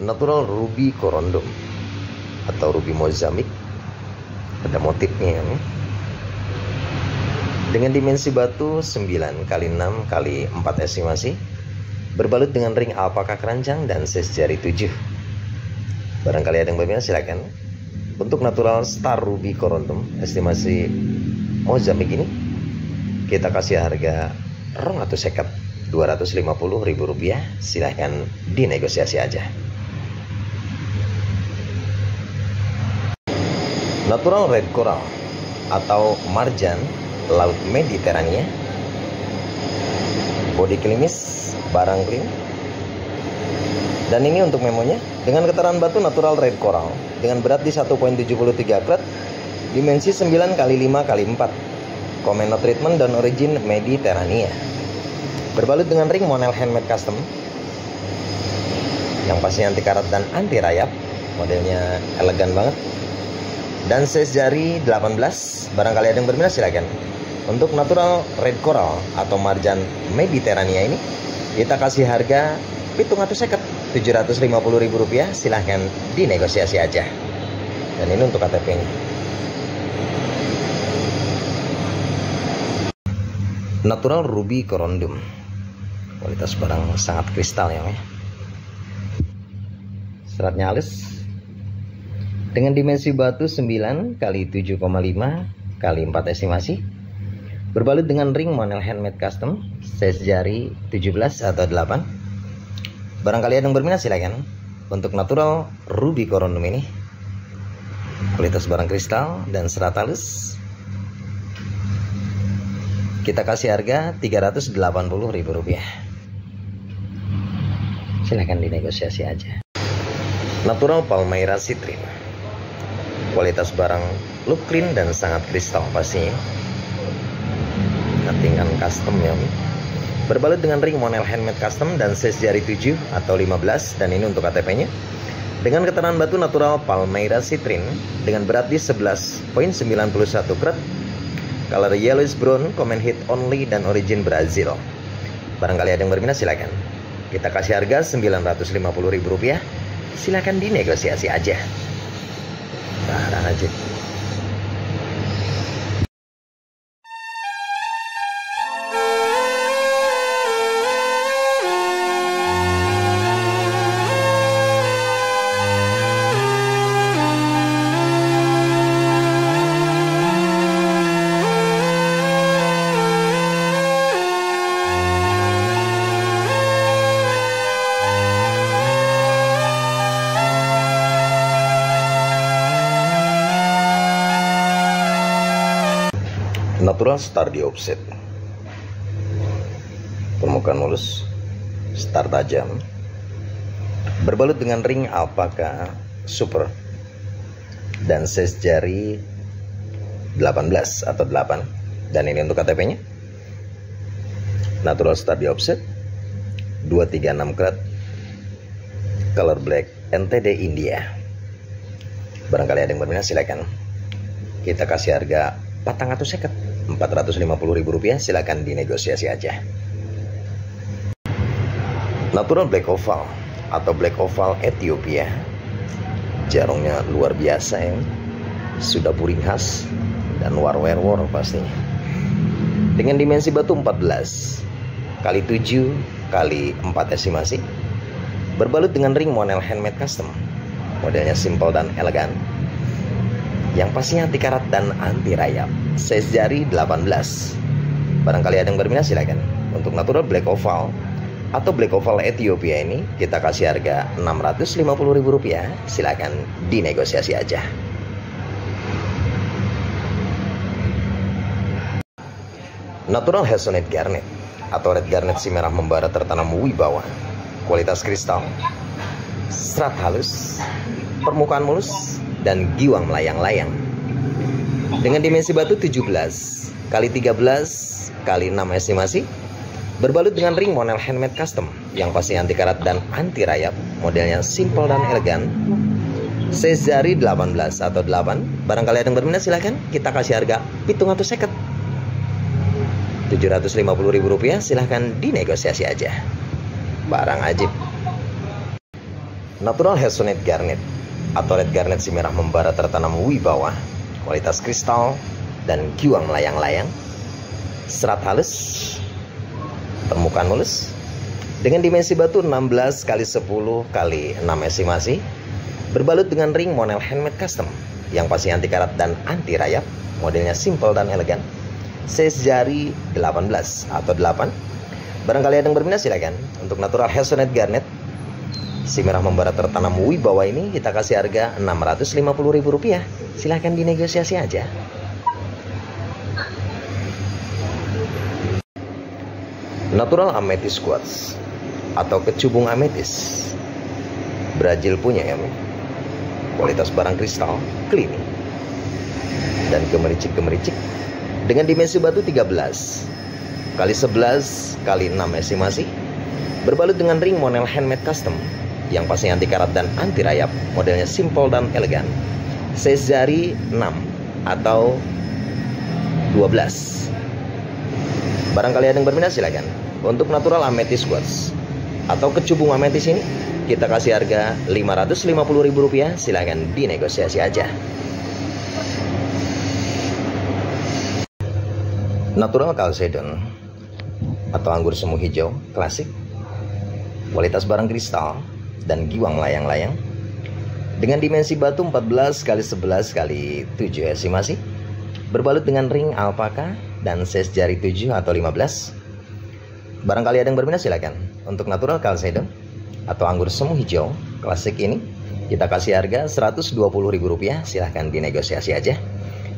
Natural ruby corundum atau ruby Mozambik, ada motifnya ya, dengan dimensi batu 9 kali 6 kali 4 estimasi, berbalut dengan ring alpaka keranjang dan size jari 7. Barangkali ada yang berminat silakan. Untuk natural star ruby corundum estimasi Mozambik ini kita kasih harga Rp250.000. Silahkan dinegosiasi aja. Natural red coral atau marjan laut Mediterania, body klimis, barang clean. Dan ini untuk memonya dengan keterangan batu natural red coral dengan berat di 1,73 karat, dimensi 9 x 5 x 4, comment no treatment dan origin Mediterania. Berbalut dengan ring Monel handmade custom yang pastinya anti karat dan anti rayap, modelnya elegan banget. Dan size jari 18. Barangkali ada yang berminat silakan. Untuk natural red coral atau marjan Mediterania ini kita kasih harga Rp750.000. Silahkan dinegosiasi aja. Dan ini untuk KTP-nya. Natural ruby corundum, kualitas barang sangat kristal ya. Seratnya halus dengan dimensi batu 9 x 7,5 x 4 estimasi. Berbalut dengan ring Monel handmade custom, size jari 17 atau 8. Barangkali ada yang berminat silakan. Untuk natural ruby corundum ini kualitas barang kristal dan serat halus, kita kasih harga Rp380.000. Silahkan dinegosiasi aja. Natural Palmyra citrine, kualitas barang look clean dan sangat kristal pastinya. Cuttingan custom ya. Berbalut dengan ring Monel handmade custom dan size jari 7 atau 15. Dan ini untuk KTP-nya dengan keterangan batu natural Palmyra citrine dengan berat di 11,91 karat, color yellowish brown, comment hit only dan origin Brazil. Barangkali ada yang berminat silakan. Kita kasih harga Rp950.000. Silakan dinegosiasi aja. Barang aja. Natural star di offset, permukaan mulus, star tajam, berbalut dengan ring alpaka super dan size jari 18 atau 8. Dan ini untuk KTP-nya. Natural star di offset 236 karat, color black NTD India. Barangkali ada yang berminat silakan. Kita kasih harga Rp450.000. Silakan dinegosiasi aja. Natural black oval atau black oval Ethiopia, jarongnya luar biasa ya, sudah puring khas dan war pastinya. Dengan dimensi batu 14 x 7 x 4 estimasi. Berbalut dengan ring Monel handmade custom, modelnya simple dan elegan, yang pastinya anti karat dan anti rayap. Size jari 18. Barangkali ada yang berminat silakan. Untuk natural black oval atau black oval Ethiopia ini kita kasih harga Rp650.000. Silakan dinegosiasi aja. Natural Hazelnut garnet atau red garnet si merah membara tertanam wibawa, kualitas kristal, serat halus, permukaan mulus dan giwang melayang-layang. Dengan dimensi batu 17 x 13 x 6 estimasi. Berbalut dengan ring Monel handmade custom yang pasti anti karat dan anti rayap, modelnya simple dan elegan. Size jari 18 atau 8. Barangkali ada yang berminat silahkan. Kita kasih harga Rp750.000. Silahkan dinegosiasi aja. Barang ajib. Natural Hazelnut garnet atau red garnet si merah membara tertanam wibawa, kualitas kristal dan giwang melayang-layang, serat halus, permukaan mulus, dengan dimensi batu 16 x 10 x 6 estimasi. Berbalut dengan ring model handmade custom yang pasti anti karat dan anti rayap. Modelnya simple dan elegan. Size jari 18 atau 8. Barangkali ada yang berminat silakan. Untuk natural hazelnut garnet si merah membara tertanam wibawa ini kita kasih harga Rp650.000. Silahkan dinegosiasi aja. Natural amethyst quartz atau kecubung ametis Brazil punya ya. Kualitas barang kristal clean dan gemericik-gemericik dengan dimensi batu 13 kali 11 kali 6 estimasi. Berbalut dengan ring model handmade custom yang pasti anti karat dan anti rayap. Modelnya simple dan elegan. Size jari 6 atau 12. Barangkali ada yang berminat silakan. Untuk natural amethyst quartz atau kecubung ametis ini kita kasih harga Rp550.000. Silahkan dinegosiasi aja. Natural chalcedon atau anggur semu hijau klasik. Kualitas barang kristal dan giwang layang-layang dengan dimensi batu 14 kali 11 kali 7 estimasi. Berbalut dengan ring alpaka dan size jari 7 atau 15. Barangkali ada yang berminat silakan. Untuk natural chalcedon atau anggur semu hijau klasik ini kita kasih harga Rp120.000. Silahkan dinegosiasi aja.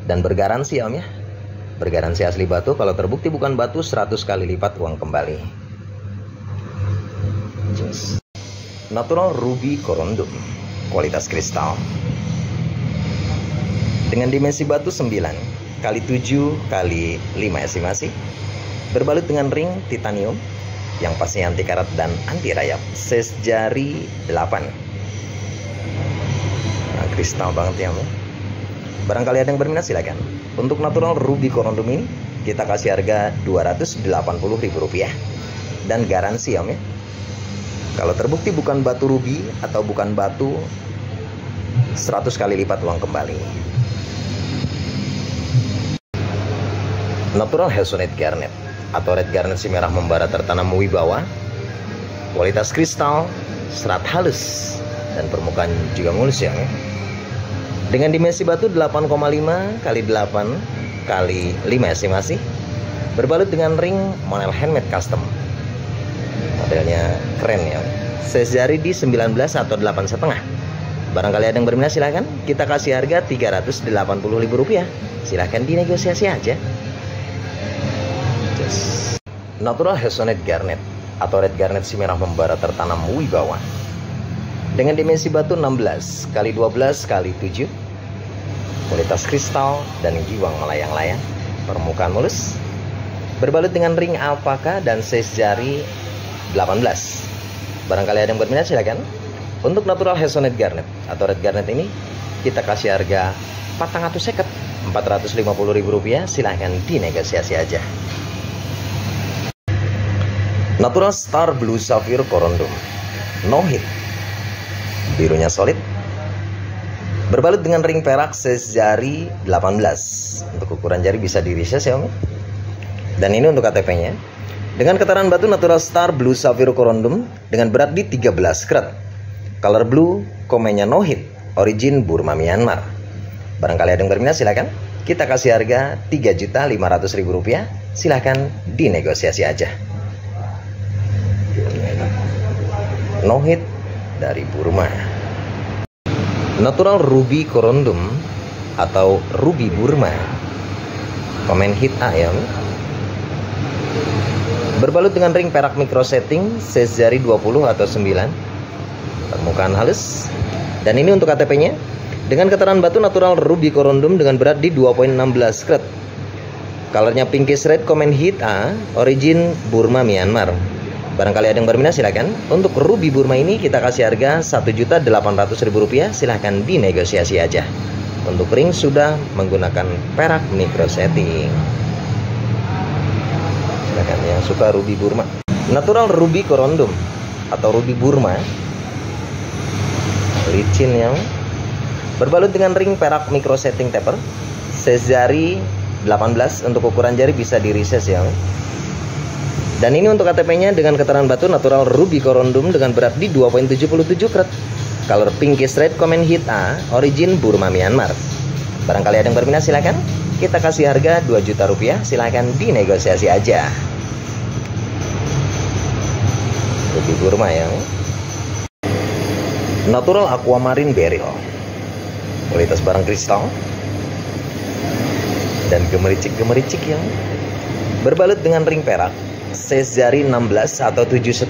Dan bergaransi om ya. Bergaransi asli batu, kalau terbukti bukan batu 100 kali lipat uang kembali. Natural ruby corundum kualitas kristal dengan dimensi batu 9 kali 7 kali 5 estimasi. Berbalut dengan ring titanium yang pasti anti karat dan anti rayap. Size jari 8. Nah, kristal banget ya. Barangkali ada yang berminat silakan. Untuk natural ruby corundum ini kita kasih harga Rp280.000 dan garansi om ya. Kalau terbukti bukan batu ruby atau bukan batu 100 kali lipat uang kembali. Natural hazelnut garnet atau red garnet si merah membara tertanam wibawa. Kualitas kristal, serat halus dan permukaan juga mulus ya. Dengan dimensi batu 8,5 kali 8 kali 5 estimasi. Berbalut dengan ring model handmade custom. Modelnya keren ya. Size jari di 19 atau 8,5. Barangkali ada yang berminat silakan. Kita kasih harga Rp380.000. Silahkan dinegosiasi aja. Natural hazelnut garnet atau red garnet si merah membara tertanam wibawa dengan dimensi batu 16 kali 12 kali 7. Kualitas kristal dan giwang melayang-layang, permukaan mulus. Berbalut dengan ring alpaka dan size jari 18. Barangkali ada yang berminat silakan. Untuk natural hazelnut garnet atau red garnet ini kita kasih harga Rp450.000. Silahkan dinegosiasi aja. Natural star blue sapphire corundum no hit, birunya solid. Berbalut dengan ring perak size jari 18. Untuk ukuran jari bisa di riset ya om. Dan ini untuk KTP-nya dengan getaran batu natural star blue sapphire corundum dengan berat di 13 karat. Color blue, komennya no hit, origin Burma Myanmar. Barangkali ada yang berminat silakan. Kita kasih harga Rp3.500.000. Silahkan dinegosiasi aja. No hit dari Burma. Natural ruby corundum atau ruby Burma. Komen hit A ya. Berbalut dengan ring perak micro setting size jari 20 atau 9. Permukaan halus. Dan ini untuk KTP-nya dengan getaran batu natural ruby corundum dengan berat di 2,16 karat. Colornya pinkish red, komen hit A, origin Burma Myanmar. Barangkali ada yang berminat silakan. Untuk ruby Burma ini kita kasih harga Rp1.800.000. Silahkan dinegosiasi aja. Untuk ring sudah menggunakan perak micro setting. Silakan yang suka ruby Burma. Natural ruby corundum atau ruby Burma licin yang berbalut dengan ring perak micro setting taper. Size jari 18. Untuk ukuran jari bisa di resize ya. Dan ini untuk KTP-nya dengan getaran batu natural ruby corundum dengan berat di 2,77 karat. Color pinkish red, komen hit A, origin Burma Myanmar. Barangkali ada yang berminat silakan. Kita kasih harga 2 juta rupiah, silakan dinegosiasi aja. Ruby Burma ya. Natural Aquamarine Beryl. Kualitas barang kristal dan gemericik yang berbalut dengan ring perak, size jari 16 atau 7,5.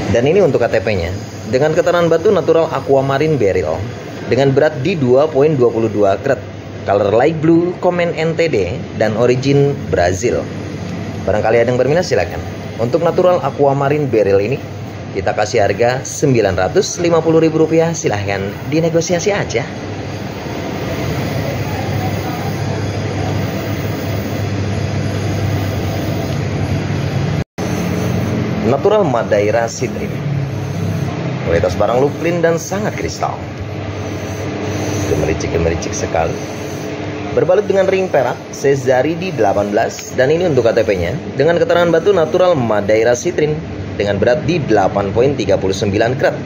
Dan ini untuk KTP-nya dengan keterangan batu natural Aquamarine Beryl dengan berat di 2,22 karat, color light blue, komen NTD dan origin Brazil. Barangkali ada yang berminat silakan. Untuk natural Aquamarine Beryl ini kita kasih harga Rp950.000, silahkan dinegosiasi aja. Natural Madeira Citrine. Kualitas barang look clean dan sangat kristal. Gemericik sekali. Berbalut dengan ring perak, size jari di 18. Dan ini untuk KTP-nya dengan keterangan batu natural Madeira Citrine dengan berat di 8,39 karat.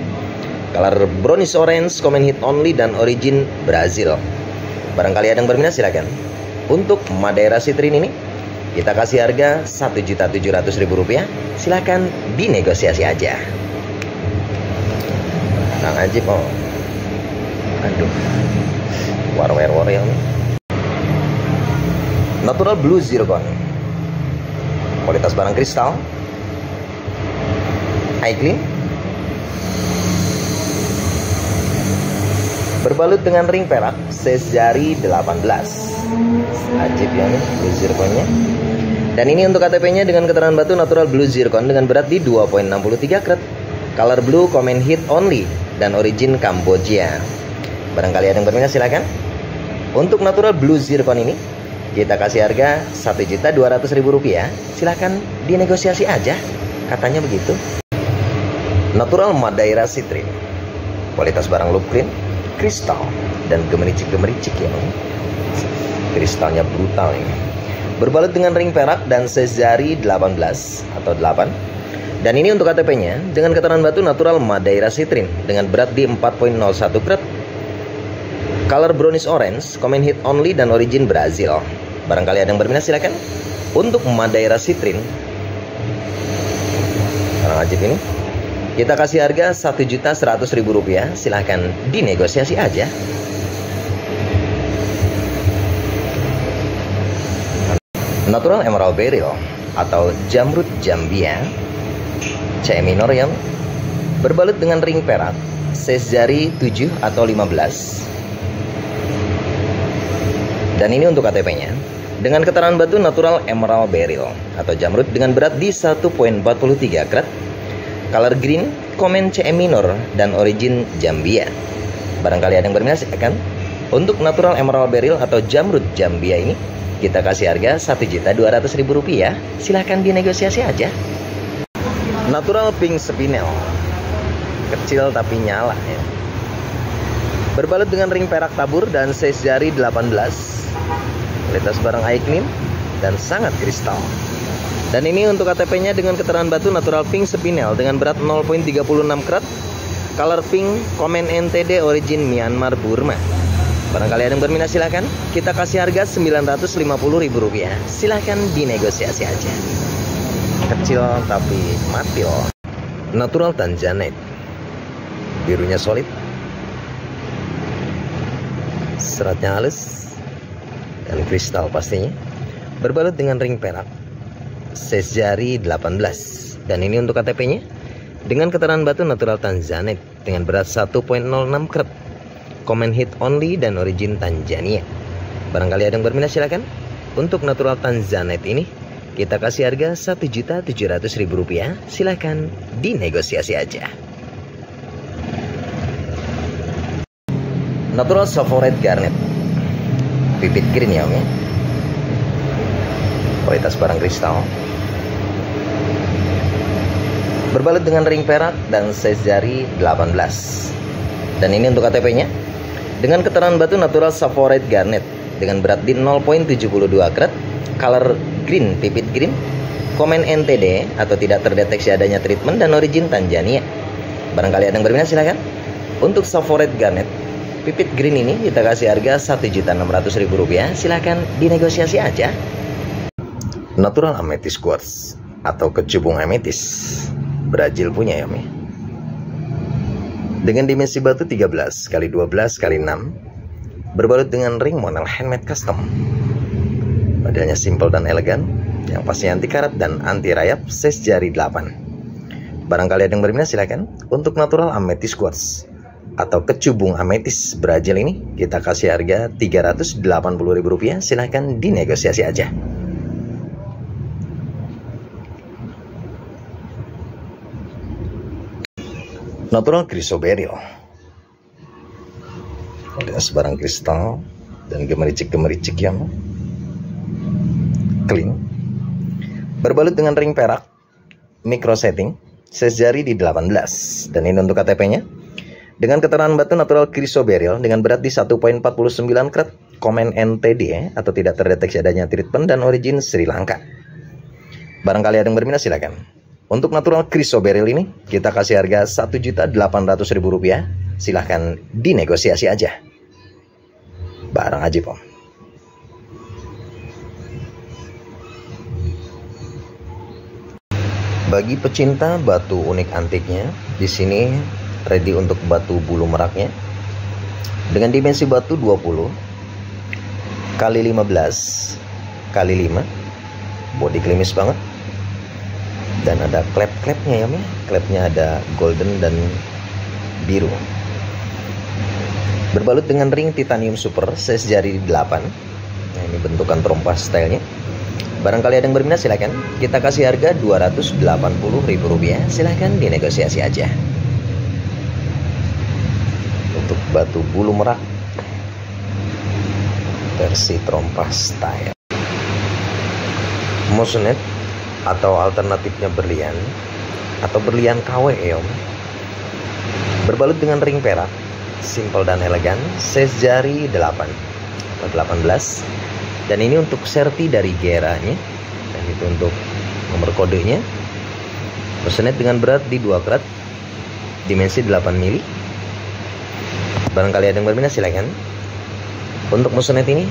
Color brownish orange, komen hit only dan origin Brazil. Barangkali ada yang berminat silakan. Untuk Madeira Citrine ini kita kasih harga Rp1.700.000, silakan dinegosiasi aja. Nang ajib oh. Aduh. War yang natural blue zircon. Kualitas barang kristal, high clean, berbalut dengan ring perak, size jari 18. Ajib ya nih blue zirconnya. Dan ini untuk KTP-nya dengan keterangan batu natural blue zircon dengan berat di 2,63 karat, color blue, komen hit only dan origin Kamboja. Barangkali ada yang berminat silakan. Untuk natural blue zircon ini kita kasih harga Rp1.200.000, silakan dinegosiasi aja, katanya begitu. Natural Madeira Citrine. Kualitas barang look clean, kristal dan gemericik ya. Kristalnya brutal ini. Berbalut dengan ring perak dan size jari 18 atau 8. Dan ini untuk KTP-nya dengan keterangan batu natural Madeira Citrine dengan berat di 4,01 karat. Color brownish orange, komen hit only dan origin Brazil. Barangkali ada yang berminat silakan. Untuk Madeira Citrine barang ajib ini kita kasih harga Rp1.100.000, silahkan dinegosiasi aja. Natural Emerald Beryl atau Jamrud Jambia, C minor yang berbalut dengan ring perak, size jari 7 atau 15. Dan ini untuk KTP-nya dengan keterangan batu natural Emerald Beryl atau Jamrud dengan berat di 1,43 karat, color green, komen C minor dan origin Zambia. Barangkali ada yang berminat silakan. Untuk natural Emerald Beryl atau Jamrud Zambia ini kita kasih harga Rp1.200.000, silahkan dinegosiasi aja. Natural Pink Spinel, kecil tapi nyala ya. Berbalut dengan ring perak tabur dan size jari 18. Kualitas barang high clean dan sangat kristal. Dan ini untuk KTP-nya dengan keterangan batu natural Pink Spinel dengan berat 0,36 karat, color pink, komen NTD, origin Myanmar Burma. Barangkali ada yang berminat silakan. Kita kasih harga Rp950.000, silahkan dinegosiasi aja. Kecil tapi mati loh. Natural Tanzanite, birunya solid, seratnya halus dan kristal pastinya. Berbalut dengan ring perak, size jari 18. Dan ini untuk KTP-nya dengan keterangan batu natural Tanzanite dengan berat 1,06 karat, komen hit only dan origin Tanzania. Barangkali ada yang berminat silakan. Untuk natural Tanzanite ini kita kasih harga Rp1.700.000, silahkan dinegosiasi aja. Natural Safflowerite Garnet, pipit green ya om ya. Kualitas barang kristal, berbalut dengan ring perak dan size jari 18. Dan ini untuk KTP-nya dengan keterangan batu natural Safflowerite Garnet dengan berat di 0,72 karat, color green, pipit green, komen NTD atau tidak terdeteksi adanya treatment dan origin Tanzania. Barangkali ada yang berminat silahkan. Untuk Favorite Garnet pipit green ini kita kasih harga Rp1.600.000. Silahkan dinegosiasi aja. Natural Amethyst Quartz atau kecubung ametis Brazil punya ya Mi. Dengan dimensi batu 13 x 12 x 6, berbalut dengan ring model handmade custom. Modelnya simple dan elegan, yang pasti anti karat dan anti rayap, size jari 8. Barangkali ada yang berminat silakan. Untuk Natural Amethyst Quartz atau kecubung ametis Brazil ini kita kasih harga Rp380.000. Silahkan dinegosiasi aja. Natural Chrysoberyl, ada sebarang kristal dan gemericik-gemericik yang clean, berbalut dengan ring perak micro setting, size jari di 18. Dan ini untuk KTP-nya dengan keterangan batu Natural Chrysoberyl dengan berat di 1.49 karat, komen NTD atau tidak terdeteksi adanya treatment, dan origin Sri Lanka. Barangkali ada yang berminat silakan. Untuk Natural Chrysoberyl ini kita kasih harga Rp1.800.000. Silahkan dinegosiasi aja. Barang ajib Om. Bagi pecinta batu unik antiknya, di sini ready untuk batu bulu meraknya dengan dimensi batu 20 x 15 x 5, body klimis banget. Dan ada klep-klepnya ya Mi. Klepnya ada golden dan biru. Berbalut dengan ring titanium super, size jari 8. Nah, ini bentukan trompa stylenya. Barangkali ada yang berminat silakan. Kita kasih harga Rp280.000. Silahkan dinegosiasi aja. Untuk batu bulu merak versi trompa style. Moissanite atau alternatifnya berlian atau berlian KW ya Om. Berbalut dengan ring perak, simple dan elegan, size jari 8 atau 18. Dan ini untuk serti dari geranya, dan itu untuk nomor kodenya. Moissanite dengan berat di 2 karat, dimensi 8 mili. Barangkali ada yang berminat silakan. Untuk Moissanite ini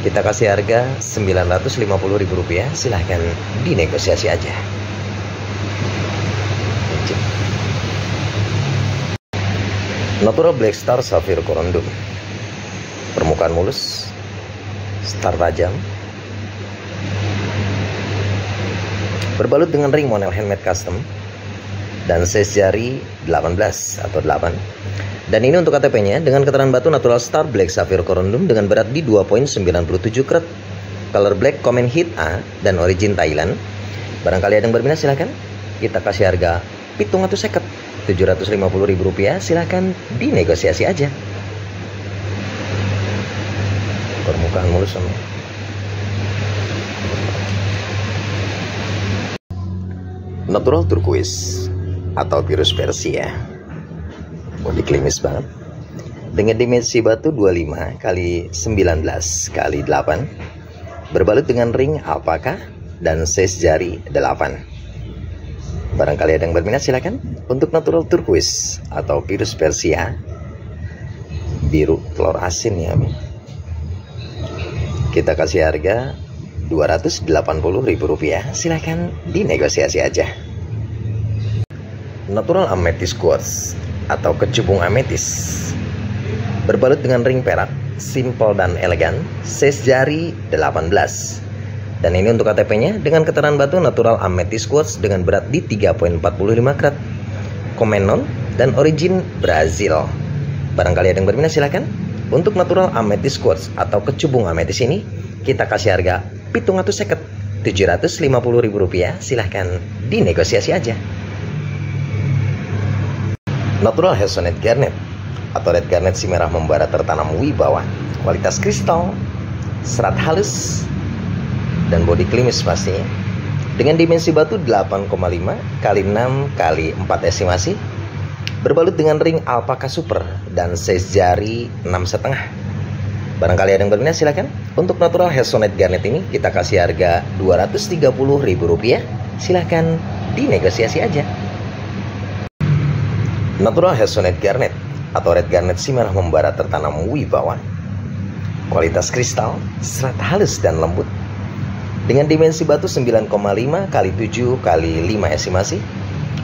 kita kasih harga Rp950.000. Silahkan dinegosiasi aja. Natural Black Star Sapphire Corundum, permukaan mulus, star tajam, berbalut dengan ring model handmade custom, dan size jari 18 atau 8. Dan ini untuk KTP-nya dengan keterangan batu Natural Star Black Sapphire Corundum dengan berat di 2.97 karat, color black, komen hit A, dan origin Thailand. Barangkali ada yang berminat silahkan. Kita kasih harga Rp750.000. Silahkan dinegosiasi aja. Permukaan mulus sama. Natural Turquoise atau Virus Persia, body klimis banget dengan dimensi batu 25 x 19 x 8, berbalut dengan ring alpaka dan size jari 8. Barangkali ada yang berminat silakan. Untuk Natural Turquoise atau Virus Persia biru telur asin ya Mi, kita kasih harga Rp280.000. Silahkan dinegosiasi aja. Natural Amethyst Quartz atau kecubung ametis, berbalut dengan ring perak, simple dan elegan, size jari 18. Dan ini untuk KTP-nya dengan keterangan batu Natural Amethyst Quartz dengan berat di 3.45 karat, komen non, dan origin Brazil. Barangkali ada yang berminat silakan. Untuk Natural Amethyst Quartz atau kecubung ametis ini kita kasih harga Rp750.000. Silahkan dinegosiasi aja. Natural Hazelnut Garnet atau Red Garnet si merah membara tertanam wibawa, kualitas kristal, serat halus, dan body klimis pastinya. Dengan dimensi batu 8,5 x 6 x 4 estimasi, berbalut dengan ring alpaka super dan size jari 6,5. Barangkali ada yang berminat silakan. Untuk Natural Hazelnut Garnet ini kita kasih harga Rp230.000. Silahkan dinegosiasi aja. Natural Hazelnut Garnet atau Red Garnet si merah membara tertanam wibawa. Kualitas kristal, serat halus dan lembut. Dengan dimensi batu 9,5 x 7 x 5 estimasi.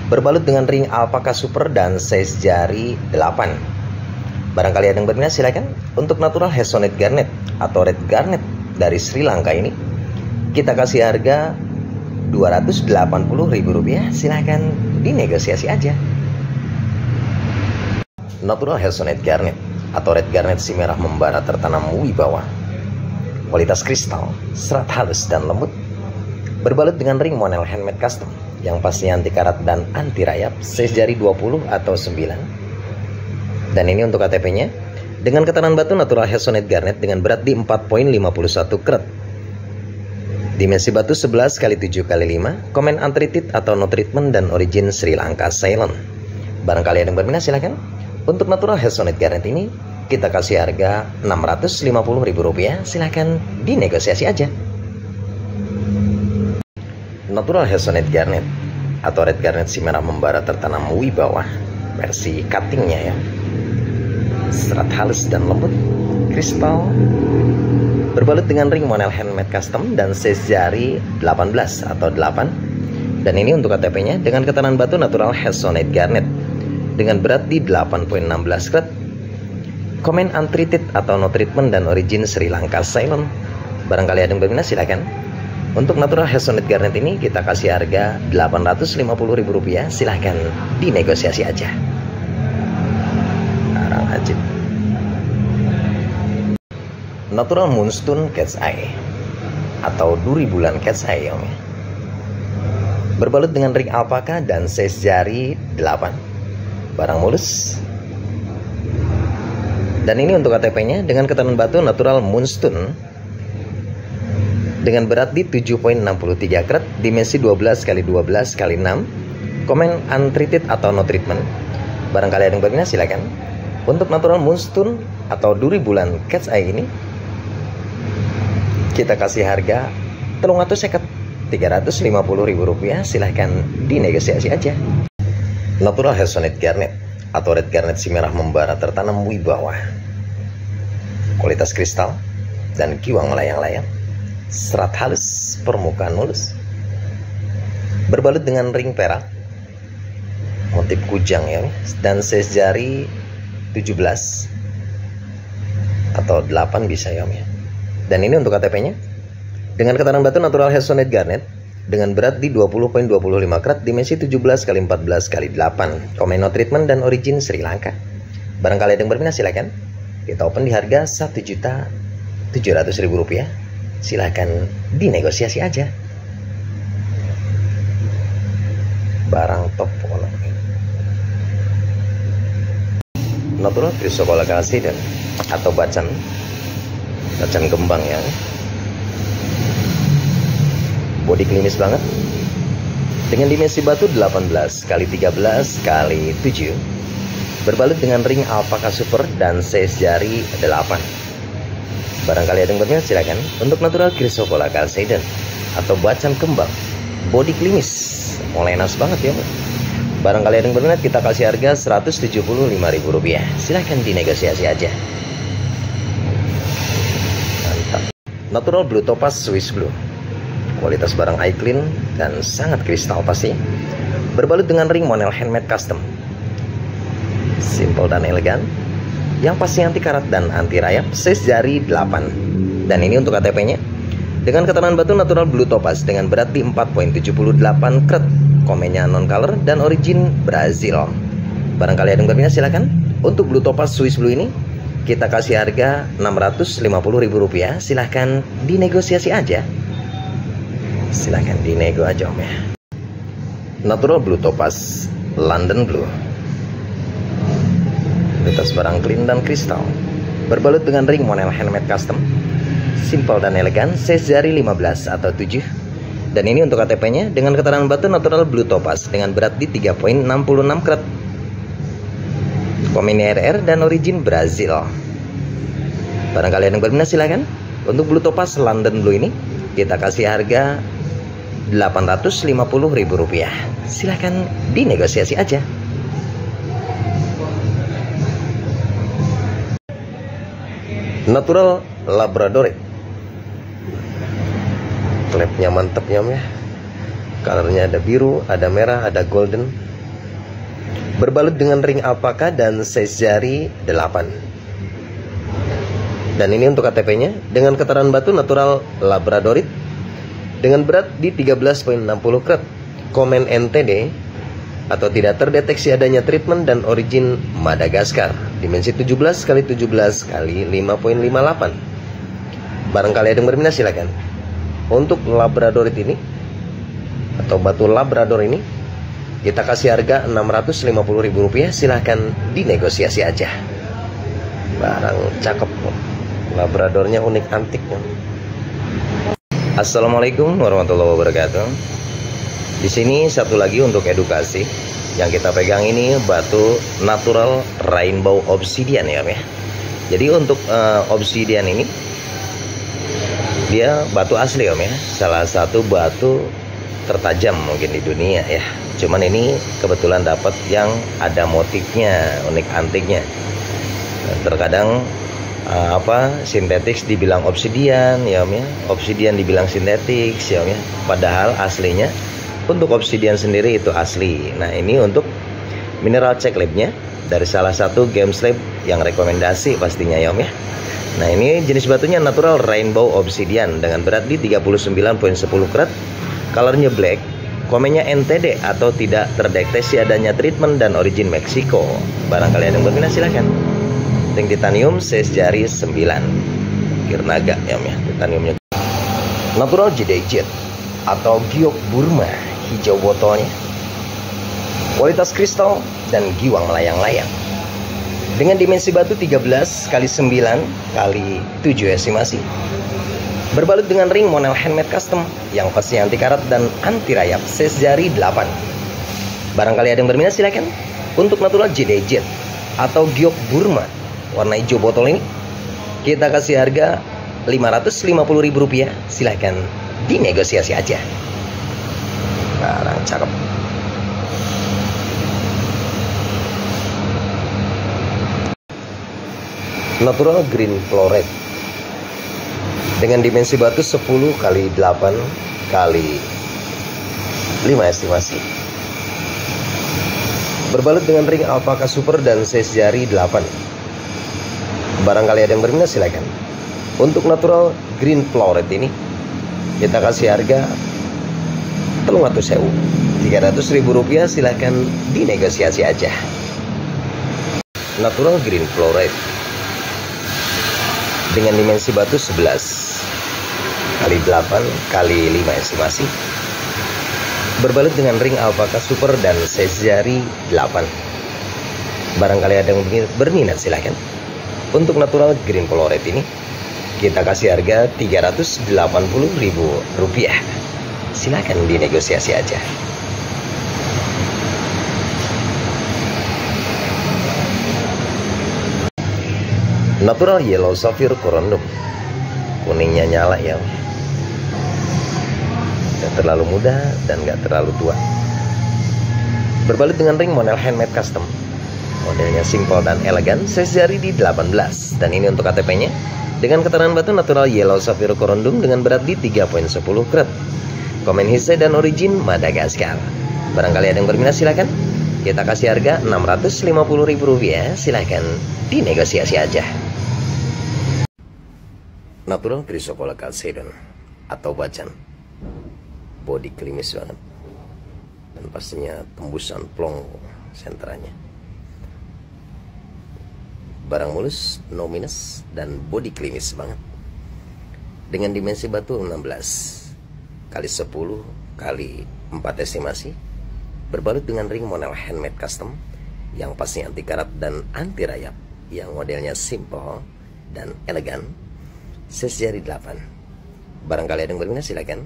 Berbalut dengan ring alpaka super dan size jari 8. Barangkali ada yang berminat silakan. Untuk Natural Hazelnut Garnet atau Red Garnet dari Sri Lanka ini kita kasih harga Rp280.000. Silahkan dinegosiasi aja. Natural Hazelnut Garnet atau Red Garnet si merah membara tertanam wibawa. Kualitas kristal, serat halus dan lembut. Berbalut dengan ring monel handmade custom yang pastinya anti karat dan anti rayap, size jari 20 atau 9. Dan ini untuk KTP-nya dengan ketahanan batu Natural Hazelnut Garnet dengan berat di 4,51 karat. Dimensi batu 11 x 7 x 5, komen untreated atau no treatment dan origin Sri Lanka Ceylon. Barangkali ada yang berminat silakan. Untuk Natural Hazelnut Garnet ini kita kasih harga Rp650.000. Silahkan dinegosiasi aja. Natural Hazelnut Garnet atau Red Garnet si merah membara tertanam wibawa versi cuttingnya ya. Serat halus dan lembut, kristal. Berbalut dengan ring monel handmade custom dan size jari 18 atau 8. Dan ini untuk KTP-nya dengan ketahanan batu Natural Hazelnut Garnet dengan berat di 8,16 karat. Komen untreated atau no treatment dan origin Sri Lanka Ceylon. Barangkali ada yang berminat silakan. Untuk Natural Hazelnut Garnet ini kita kasih harga Rp850.000. Silahkan dinegosiasi aja. Arang ajib. Natural Moonstone Cat's Eye atau duri bulan Cat's Eye ya. Berbalut dengan ring alpaka dan size jari 8. Barang mulus. Dan ini untuk KTP-nya dengan ketahanan batu Natural Moonstone dengan berat di 7,63 karat, dimensi 12 x 12 x 6, komen untreated atau no treatment. Barangkali ada yang berminat silakan. Untuk Natural Moonstone atau duri bulan Cat's Eye ini kita kasih harga Rp350.000. Silahkan dinegosiasi aja. Natural Hazelnut Garnet atau Red Garnet si merah membara tertanam wibawa. Kualitas kristal dan kiwang melayang-layang. Serat halus, permukaan mulus. Berbalut dengan ring perak, motif kujang ya, dan size jari 17 atau 8 bisa ya. Dan ini untuk KTP-nya dengan ketahanan batu Natural Hazelnut Garnet dengan berat di 20,25 karat, dimensi 17 x 14 x 8, komen no treatment dan origin Sri Lanka. Barangkali ada yang berminat silakan. Kita open di harga Rp1.700.000. Silahkan dinegosiasi aja. Barang top pokoknya. Natural Chrysocolla dan atau bacan kembang ya. Body klimis banget dengan dimensi batu 18 x 13 x 7. Berbalut dengan ring alpaka super dan size jari 8. Barangkali ada yang berminat silakan. Untuk Natural Chrysocolla dan atau bacan kembang, body klimis, mulai nas banget ya. Barangkali ada yang berminat kita kasih harga Rp175.000. Silahkan dinegosiasi aja. Mantap. Natural Blue Topaz Swiss Blue. Kualitas barang eye clean dan sangat kristal pasti. Berbalut dengan ring monel handmade custom. Simple dan elegan. Yang pasti anti karat dan anti rayap, size jari 8. Dan ini untuk KTP-nya dengan ketahanan batu Natural Blue Topaz dengan berat di 4,78 karat, komennya non color dan origin Brazil. Barangkali ada yang berminat silakan. Untuk Blue Topaz Swiss Blue ini kita kasih harga Rp650.000. Silahkan dinegosiasi aja. Silahkan dinego aja om ya. Natural Blue Topaz London Blue. Kualitas barang clean dan kristal. Berbalut dengan ring monel handmade custom. Simple dan elegan, size jari 15 atau 7. Dan ini untuk KTP-nya dengan ketahanan batu Natural Blue Topaz dengan berat di 3,66 karat. Komennya RR dan origin Brazil. Barangkali ada yang berminat silakan. Untuk Blue Topaz London Blue ini kita kasih harga Rp850.000. Silahkan dinegosiasi aja. Natural Labradorite. Klepnya mantep ya. Colornya ada biru, ada merah, ada golden. Berbalut dengan ring alpaka dan size jari 8. Dan ini untuk KTP-nya dengan keterangan batu natural Labradorite dengan berat di 13,60 karat. Komen NTD atau tidak terdeteksi adanya treatment dan origin Madagaskar. Dimensi 17 x 17 x 5,58. Barangkali ada yang berminat silakan. Untuk Labradorite ini atau batu Labrador ini kita kasih harga Rp650.000. Silahkan dinegosiasi aja. Barang cakep kok. Labradornya unik antik. Assalamualaikum warahmatullahi wabarakatuh. Di sini satu lagi untuk edukasi. Yang kita pegang ini batu natural rainbow obsidian ya. Jadi untuk obsidian ini dia batu asli ya. Salah satu batu tertajam mungkin di dunia ya. Cuman ini kebetulan dapat yang ada motifnya, unik antiknya. Terkadang sintetik dibilang obsidian ya, obsidian dibilang sintetik ya. Padahal aslinya untuk obsidian sendiri itu asli. Nah ini untuk mineral check labnya dari salah satu games lab yang rekomendasi pastinya ya. Nah ini jenis batunya natural rainbow obsidian dengan berat di 39,10 karat. Colornya black. Komennya NTD atau tidak terdeteksi adanya treatment dan origin Meksiko. Barangkali ada yang berminat silahkan. Ring titanium size jari 9. Kirnaga ya, titaniumnya. Natural Jadeite atau giok Burma hijau botolnya. Kualitas kristal dan giwang melayang-layang. Dengan dimensi batu 13 x 9 x 7 estimasi. Berbalut dengan ring monel handmade custom yang pasti anti karat dan anti rayap, size jari 8. Barangkali ada yang berminat silakan. Untuk natural Jadeite atau giok Burma warna hijau botol ini kita kasih harga Rp550.000. Silahkan dinegosiasi aja. Barang cakep. Natural green floret dengan dimensi batu 10 x 8 x 5 estimasi. Berbalut dengan ring alpaka super dan size jari 8. Barangkali ada yang berminat silakan. Untuk natural green floret ini kita kasih harga Rp300.000. Silahkan dinegosiasi aja. Natural green floret dengan dimensi batu 11 x 8 x 5 estimasi. Berbalut dengan ring alpaka super dan size jari 8. Barangkali ada yang berminat silahkan. Untuk natural green floret ini kita kasih harga Rp380.000. Silahkan dinegosiasi aja. Natural yellow sapphire corundum. Kuningnya nyala ya. Gak terlalu muda dan gak terlalu tua. Berbalut dengan ring model handmade custom. Modelnya simple dan elegan, size jari di 18. Dan ini untuk KTP-nya dengan keterangan batu natural yellow sapphire corundum dengan berat di 3,10 karat. Komen history dan origin Madagaskar. Barangkali ada yang berminat silakan. Kita kasih harga Rp650.000. Silahkan dinegosiasi aja. Natural Chrysocolla calcedon atau bacan. Body klimis banget. Dan pastinya tembusan plong sentranya. Barang mulus, no minus, dan body klimis banget. Dengan dimensi batu 16 x 10 x 4 estimasi. Berbalut dengan ring model handmade custom yang pasti anti karat dan anti rayap, yang modelnya simple dan elegan, size jari 8. Barangkali ada yang berminat silakan.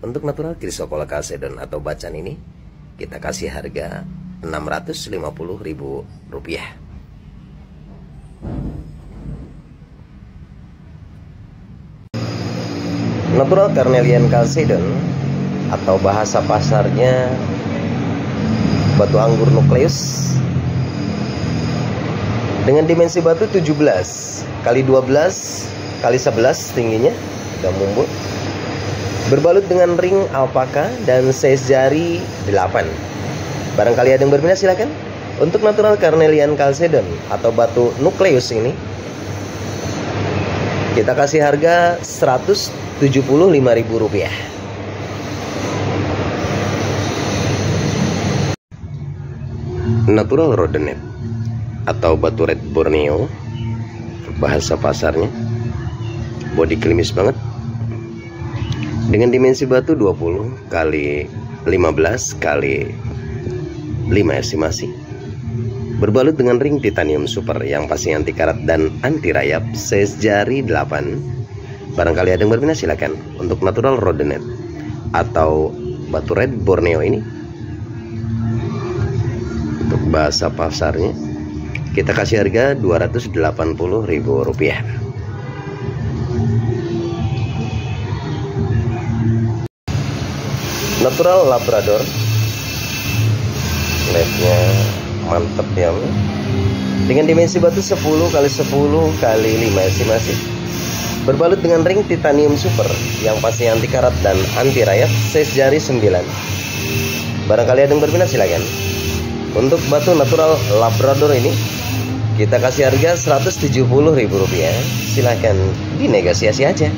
Untuk natural Chrysocolla calcedon atau bacan ini kita kasih harga Rp650.000. Natural carnelian calcedon atau bahasa pasarnya batu anggur nukleus dengan dimensi batu 17 kali 12 kali 11 tingginya, udah mumbul. Berbalut dengan ring alpaka dan size jari 8. Barangkali ada yang berminat silakan. Untuk natural carnelian chalcedon atau batu nukleus ini kita kasih harga Rp175.000. Natural rhodonate atau batu red Borneo, bahasa pasarnya, body klimis banget, dengan dimensi batu 20 kali 15 kali 5 estimasi. Berbalut dengan ring titanium super yang pasti anti karat dan anti rayap, size jari 8. Barangkali ada yang berminat silakan. Untuk natural rhodonate atau batu red Borneo ini, untuk bahasa pasarnya kita kasih harga Rp280.000. Natural labrador, lednya mantep ya, dengan dimensi batu 10 kali 10 kali 5 estimasi. Berbalut dengan ring titanium super yang pasti anti karat dan anti rayap, size jari 9. Barangkali ada yang berminat silakan. Untuk batu natural labrador ini kita kasih harga Rp170.000. Silahkan dinegosiasi aja.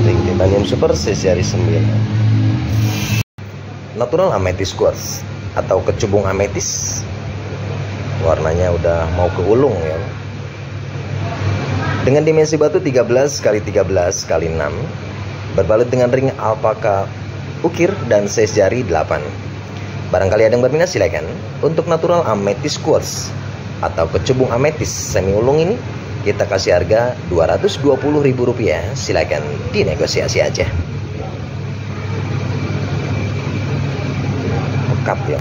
Ring titanium super, size jari 9. Natural amethyst quartz atau kecubung ametis, warnanya udah mau ke ulung ya, dengan dimensi batu 13 kali 13 kali 6. Berbalut dengan ring alpaka ukir dan size jari 8. Barangkali ada yang berminat silakan. Untuk natural amethyst quartz atau kecubung ametis semi ulung ini kita kasih harga Rp220.000. Silakan dinegosiasi aja. Pekat ya.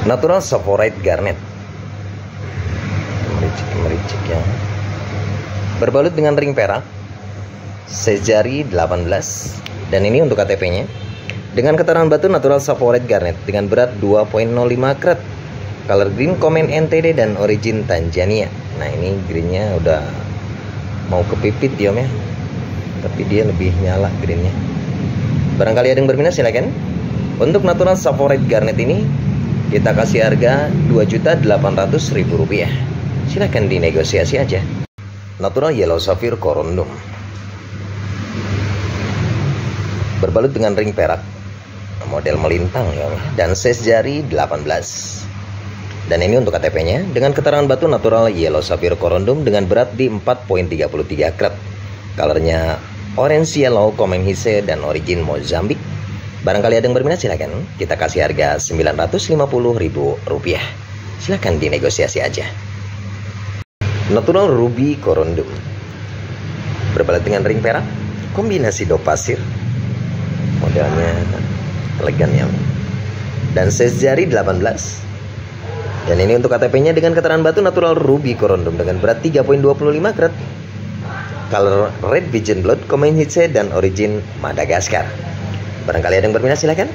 Natural saphirite garnet, mericik ya, berbalut dengan ring perak, size jari 18. Dan ini untuk KTP-nya dengan keterangan batu natural saphirite garnet dengan berat 2,05 karat, color green Komen NTD dan origin Tanzania. Nah ini greennya udah mau kepipit ya, tapi dia lebih nyala greennya. Barangkali ada yang berminat silakan. Untuk natural saphirite garnet ini kita kasih harga Rp2.800.000. Silahkan dinegosiasi aja. Natural yellow sapphire corundum, berbalut dengan ring perak, model melintang ya, dan size jari 18. Dan ini untuk KTP-nya dengan keterangan batu natural yellow sapphire corundum dengan berat di 4,33 karat. Colornya orange yellow Komen Hise dan origin Mozambik. Barangkali ada yang berminat silakan. Kita kasih harga Rp950.000. Silakan dinegosiasi aja. Natural ruby corundum, berbalut dengan ring perak, kombinasi dop pasir, modelnya elegan ya, dan size jari 18. Dan ini untuk KTP-nya dengan keterangan batu natural ruby corundum dengan berat 3,25 karat, color red pigeon blood Komen Hise dan origin Madagaskar. Barangkali ada yang berminat silakan.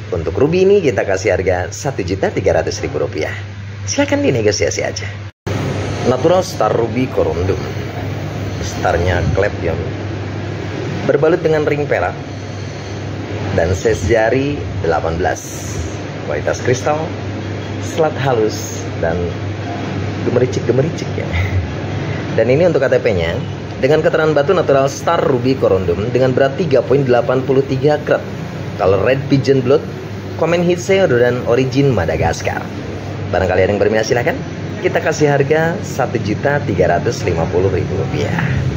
Untuk ruby ini kita kasih harga Rp1.300.000. Silakan dinegosiasi aja. Natural star ruby corundum, starnya klep ya, berbalut dengan ring perak dan size jari 18. Kualitas kristal, slat halus dan gemericik ya. Dan ini untuk KTP-nya dengan keterangan batu natural star ruby corundum dengan berat 3,83 karat, color red pigeon blood Komen Hise dan origin Madagaskar. Barangkali ada yang berminat silakan. Kita kasih harga Rp1.350.000.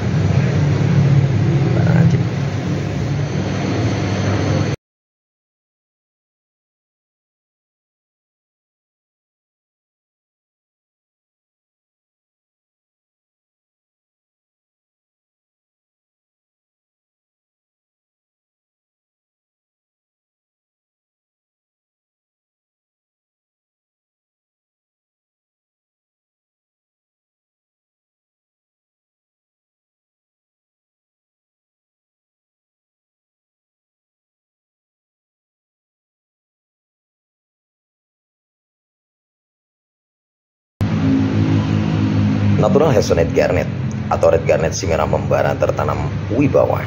Natural Hazelnut Garnet atau red garnet Simera membara tertanam wibawa,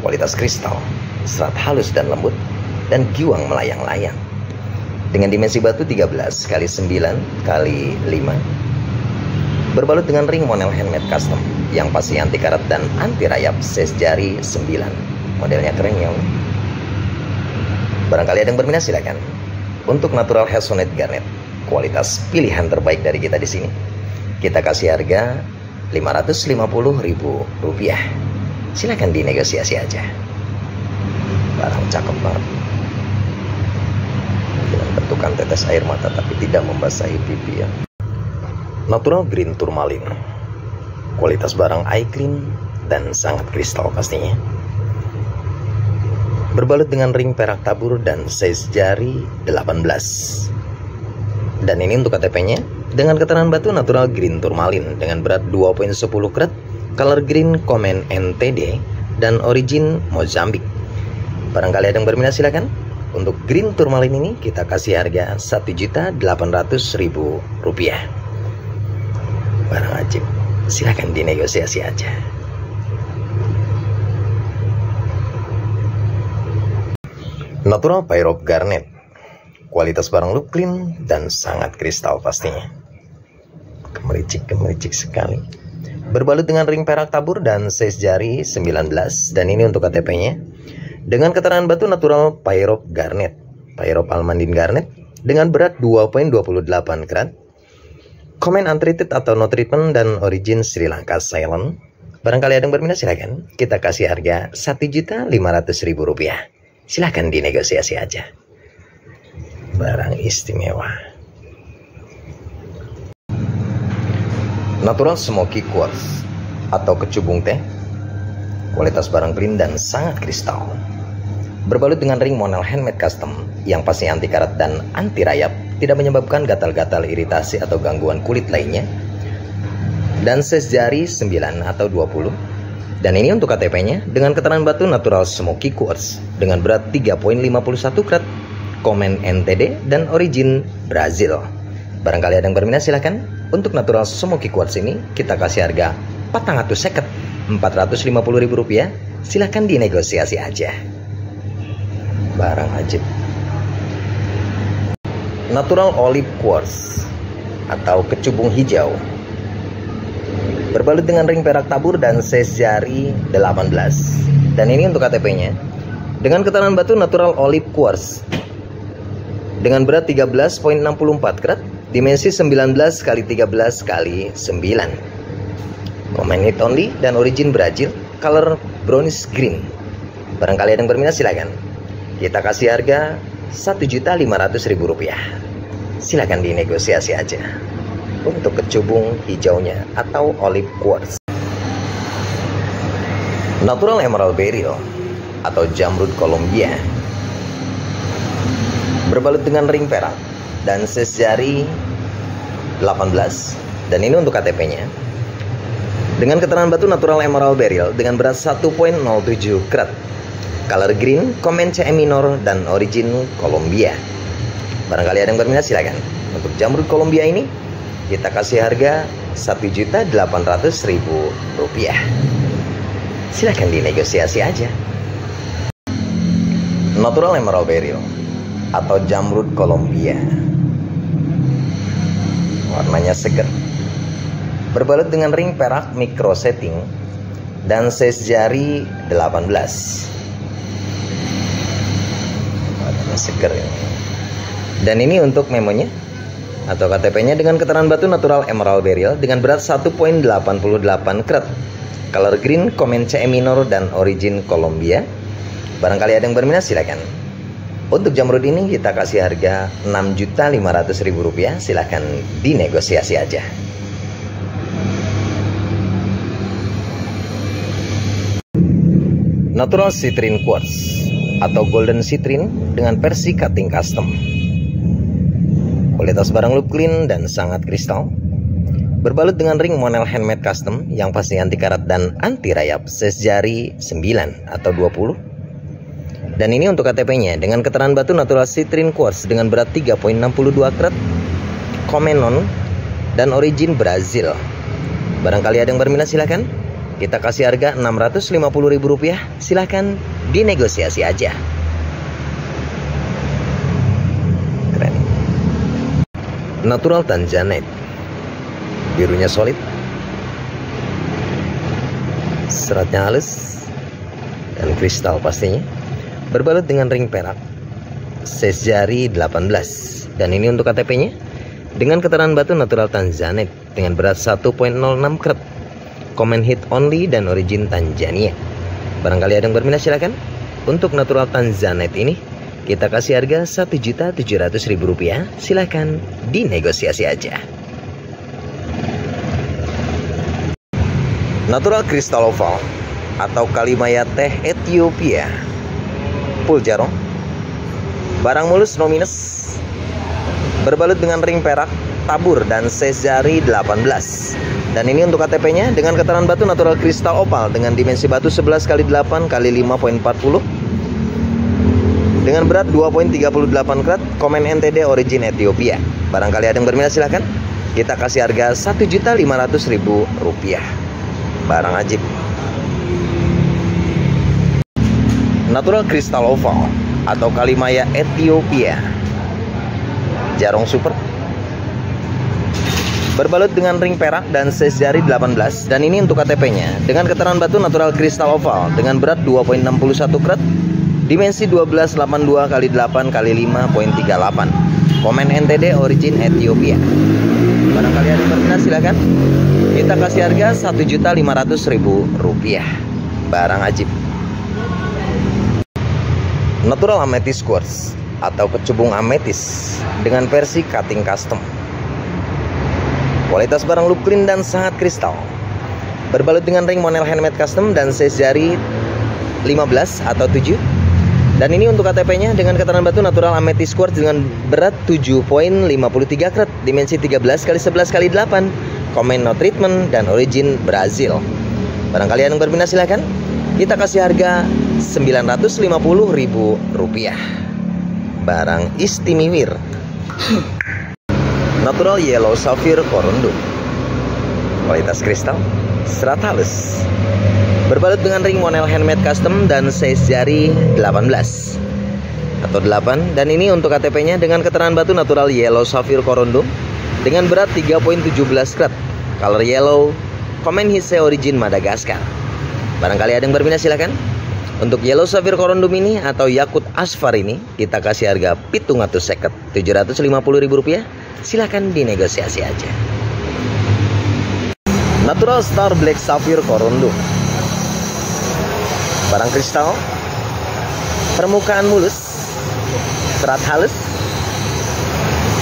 kualitas kristal, serat halus dan lembut, dan giwang melayang-layang. Dengan dimensi batu 13 x 9 x 5, berbalut dengan ring monel handmade custom yang pasti anti karat dan anti rayap, size jari 9. Modelnya keren ya. Barangkali ada yang berminat silakan. Untuk Natural Hazelnut Garnet, kualitas pilihan terbaik dari kita di sini. Kita kasih harga Rp550.000. Silakan dinegosiasi aja. Barang cakep banget. Dengan bentukan tetes air mata tapi tidak membasahi pipi ya. Natural Green Tourmaline. Kualitas barang eye clean dan sangat kristal pastinya. Berbalut dengan ring perak tabur dan size jari 18. Dan ini untuk KTP-nya dengan keterangan batu Natural Green Tourmaline dengan berat 2.10 karat, color green Komen NTD, dan origin Mozambik. Barangkali ada yang berminat silakan. Untuk Green Tourmaline ini kita kasih harga Rp1.800.000. Barang ajib, silakan dinegosiasi aja. Natural Pyrope Garnet, kualitas barang look clean dan sangat kristal pastinya. Gemericik sekali. Berbalut dengan ring perak tabur dan size jari 19. Dan ini untuk KTP-nya dengan keterangan batu Natural Pyrope Garnet, Pyrope Almandine Garnet, dengan berat 2.28 karat, Komen untreated atau no treatment, dan origin Sri Lanka Silent. Barangkali ada yang berminat silakan. Kita kasih harga Rp1.500.000. Silakan dinegosiasi aja. Barang istimewa. Natural Smoky Quartz atau kecubung teh, kualitas barang clean dan sangat kristal. Berbalut dengan ring monel handmade custom yang pasti anti karat dan anti rayap, tidak menyebabkan gatal-gatal, iritasi atau gangguan kulit lainnya. Dan size jari 9 atau 20. Dan ini untuk KTP-nya dengan keterangan batu Natural Smoky Quartz dengan berat 3.51 karat, Komen NTD, dan origin Brazil. Barangkali ada yang berminat silakan. Untuk Natural Smoky Quartz ini kita kasih harga Rp450.000. Silakan dinegosiasi aja. Barang ajib. Natural Olive Quartz atau kecubung hijau, berbalut dengan ring perak tabur dan size jari 18. Dan ini untuk KTP-nya dengan keterangan batu Natural Olive Quartz dengan berat 13.64 karat, dimensi 19 x 13 x 9, Komen it only, dan origin Brazil, color brownish green. Barangkali ada yang berminat silakan. Kita kasih harga Rp1.500.000. Silakan dinegosiasi aja. Untuk kecubung hijaunya atau olive quartz. Natural Emerald Beryl atau Jamrud Colombia, berbalut dengan ring perak dan size jari 18. Dan ini untuk KTP-nya dengan keterangan batu Natural Emerald Beryl dengan berat 1.07 karat, color green Komen CE minor, dan origin Colombia. Barangkali ada yang berminat silakan. Untuk Jamrud Colombia ini kita kasih harga Rp1.800.000. Silakan dinegosiasi aja. Natural Emerald Beryl atau Jamrud Colombia, warnanya seger, berbalut dengan ring perak micro setting dan size jari 18. Warnanya seger ini. Dan ini untuk memonya atau KTP-nya dengan keterangan batu Natural Emerald Beryl dengan berat 1.88 karat, color green Komen CE minor, dan origin Colombia. Barangkali ada yang berminat silakan. Untuk Jamrud ini kita kasih harga Rp6.500.000. Silakan dinegosiasi aja. Natural Citrine Quartz atau Golden Citrine dengan versi cutting custom, kualitas barang look clean dan sangat kristal, berbalut dengan ring monel handmade custom yang pasti anti karat dan anti rayap, size jari 9 atau 20. Dan ini untuk KTP-nya dengan keterangan batu Natural Citrine Quartz dengan berat 3.62 karat, Komen non, dan origin Brazil. Barangkali ada yang berminat silahkan. Kita kasih harga Rp650.000. Silahkan dinegosiasi aja. Keren. Natural Tanzanite. Birunya solid. Seratnya halus dan kristal pastinya. Berbalut dengan ring perak. Size jari 18. Dan ini untuk KTP-nya dengan keterangan batu natural Tanzanite dengan berat 1.06 karat. Comment hit only dan origin Tanzania. Barangkali ada yang berminat silakan. Untuk natural Tanzanite ini kita kasih harga Rp1.700.000. Silahkan dinegosiasi aja. Natural Crystal Oval atau Kalimaya teh Ethiopia. Full jarong. Barang mulus no minus. Berbalut dengan ring perak, tabur dan size jari 18. Dan ini untuk KTP-nya dengan keterangan batu natural kristal opal dengan dimensi batu 11x8 x 5.40 dengan berat 2.38 karat. Komen NTD origin Ethiopia. Barangkali ada yang berminat silahkan. Kita kasih harga Rp1.500.000. Barang ajib. Natural kristal oval atau Kalimaya Ethiopia. Jarong super. Berbalut dengan ring perak dan size jari 18. Dan ini untuk KTP-nya dengan keterangan batu natural kristal oval dengan berat 2.61 karat. Dimensi 1282 x 8 x 5.38. Komen NTD origin Ethiopia. Barangkali ada yang berminat silakan. Kita kasih harga Rp1.500.000. Barang ajib. Natural amethyst quartz atau kecubung ametis dengan versi cutting custom. Kualitas barang look clean dan sangat kristal. Berbalut dengan ring monel handmade custom dan size jari 15 atau 7. Dan ini untuk KTP-nya dengan keterangan batu natural amethyst quartz dengan berat 7.53 karat, dimensi 13 x 11 x 8. Komen no treatment dan origin Brazil. Barangkali yang berminat silahkan. Kita kasih harga Rp950.000. Barang istimewa. Natural yellow sapphire korundum. Kualitas kristal, serat halus. Berbalut dengan ring monel handmade custom dan size jari 18 atau 8. Dan ini untuk KTP-nya dengan keterangan batu natural yellow sapphire korundum dengan berat 3.17 karat. Color yellow. Komen hise origin Madagaskar. Barangkali ada yang berminat silakan. Untuk yellow sapphire korundum ini atau yakut asfar ini kita kasih harga Rp750.000. Silakan dinegosiasi aja. Natural star black sapphire korundum. Barang kristal, permukaan mulus, serat halus,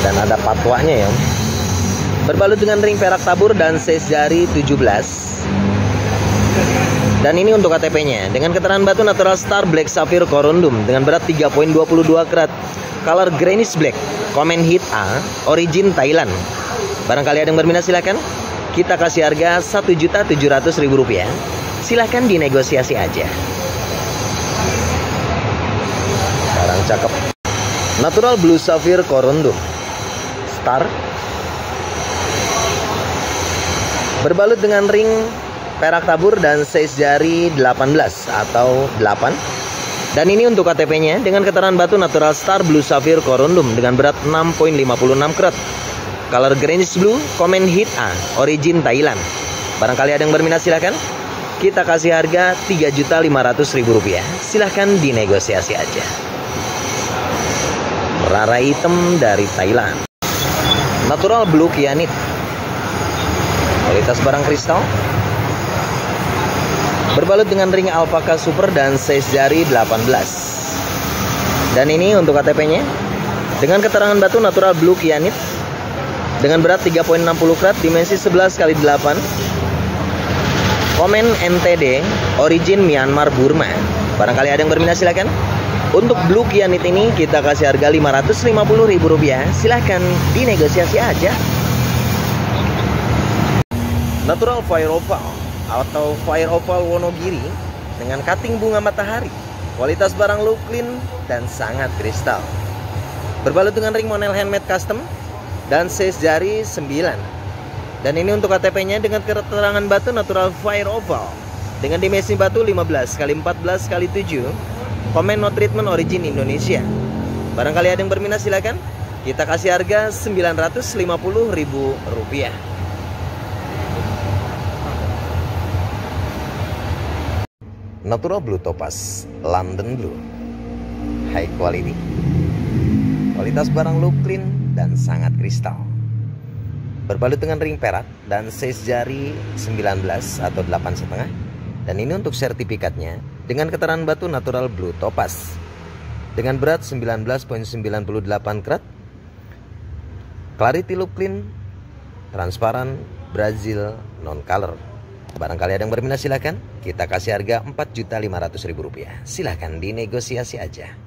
dan ada patwanya ya. Berbalut dengan ring perak tabur dan size jari 17. Dan ini untuk KTP-nya dengan keterangan batu natural star black sapphire korundum dengan berat 3.22 karat. Color greenish black. Komen hit A, origin Thailand. Barangkali ada yang berminat silakan. Kita kasih harga Rp1.700.000. Silakan dinegosiasi aja. Barang cakep. Natural blue sapphire korundum. Star. Berbalut dengan ring perak tabur dan size jari 18 atau 8. Dan ini untuk KTP-nya dengan keterangan batu natural star blue sapphire korundum dengan berat 6.56 karat. Color greenish blue, komen hit A, origin Thailand. Barangkali ada yang berminat silakan. Kita kasih harga Rp3.500.000. Silahkan dinegosiasi aja. Rara item dari Thailand. Natural blue kyanite. Kualitas barang kristal. Berbalut dengan ring alpaka super dan size jari 18. Dan ini untuk KTP-nya dengan keterangan batu natural blue kyanite dengan berat 3.60 karat, dimensi 11 x 8. Komen NTD origin Myanmar Burma. Barangkali ada yang berminat silakan. Untuk blue kyanite ini kita kasih harga Rp550.000. Silahkan dinegosiasi aja. Natural fire opal atau fire opal Wonogiri dengan cutting bunga matahari. Kualitas barang look clean dan sangat kristal. Berbalut dengan ring monel handmade custom dan size jari 9. Dan ini untuk KTP-nya dengan keterangan batu natural fire oval dengan dimensi batu 15 x 14 x 7. Komen no treatment origin Indonesia. Barangkali ada yang berminat silakan. Kita kasih harga Rp950.000. Natural Blue Topaz London Blue, high quality, kualitas barang look clean dan sangat kristal. Berbalut dengan ring perak dan size jari 19 atau 8,5. Dan ini untuk sertifikatnya dengan keterangan batu natural Blue Topaz dengan berat 19,98 karat, clarity look clean, transparan, Brazil non color. Barangkali ada yang berminat silakan. Kita kasih harga Rp4.500.000. Silahkan dinegosiasi aja.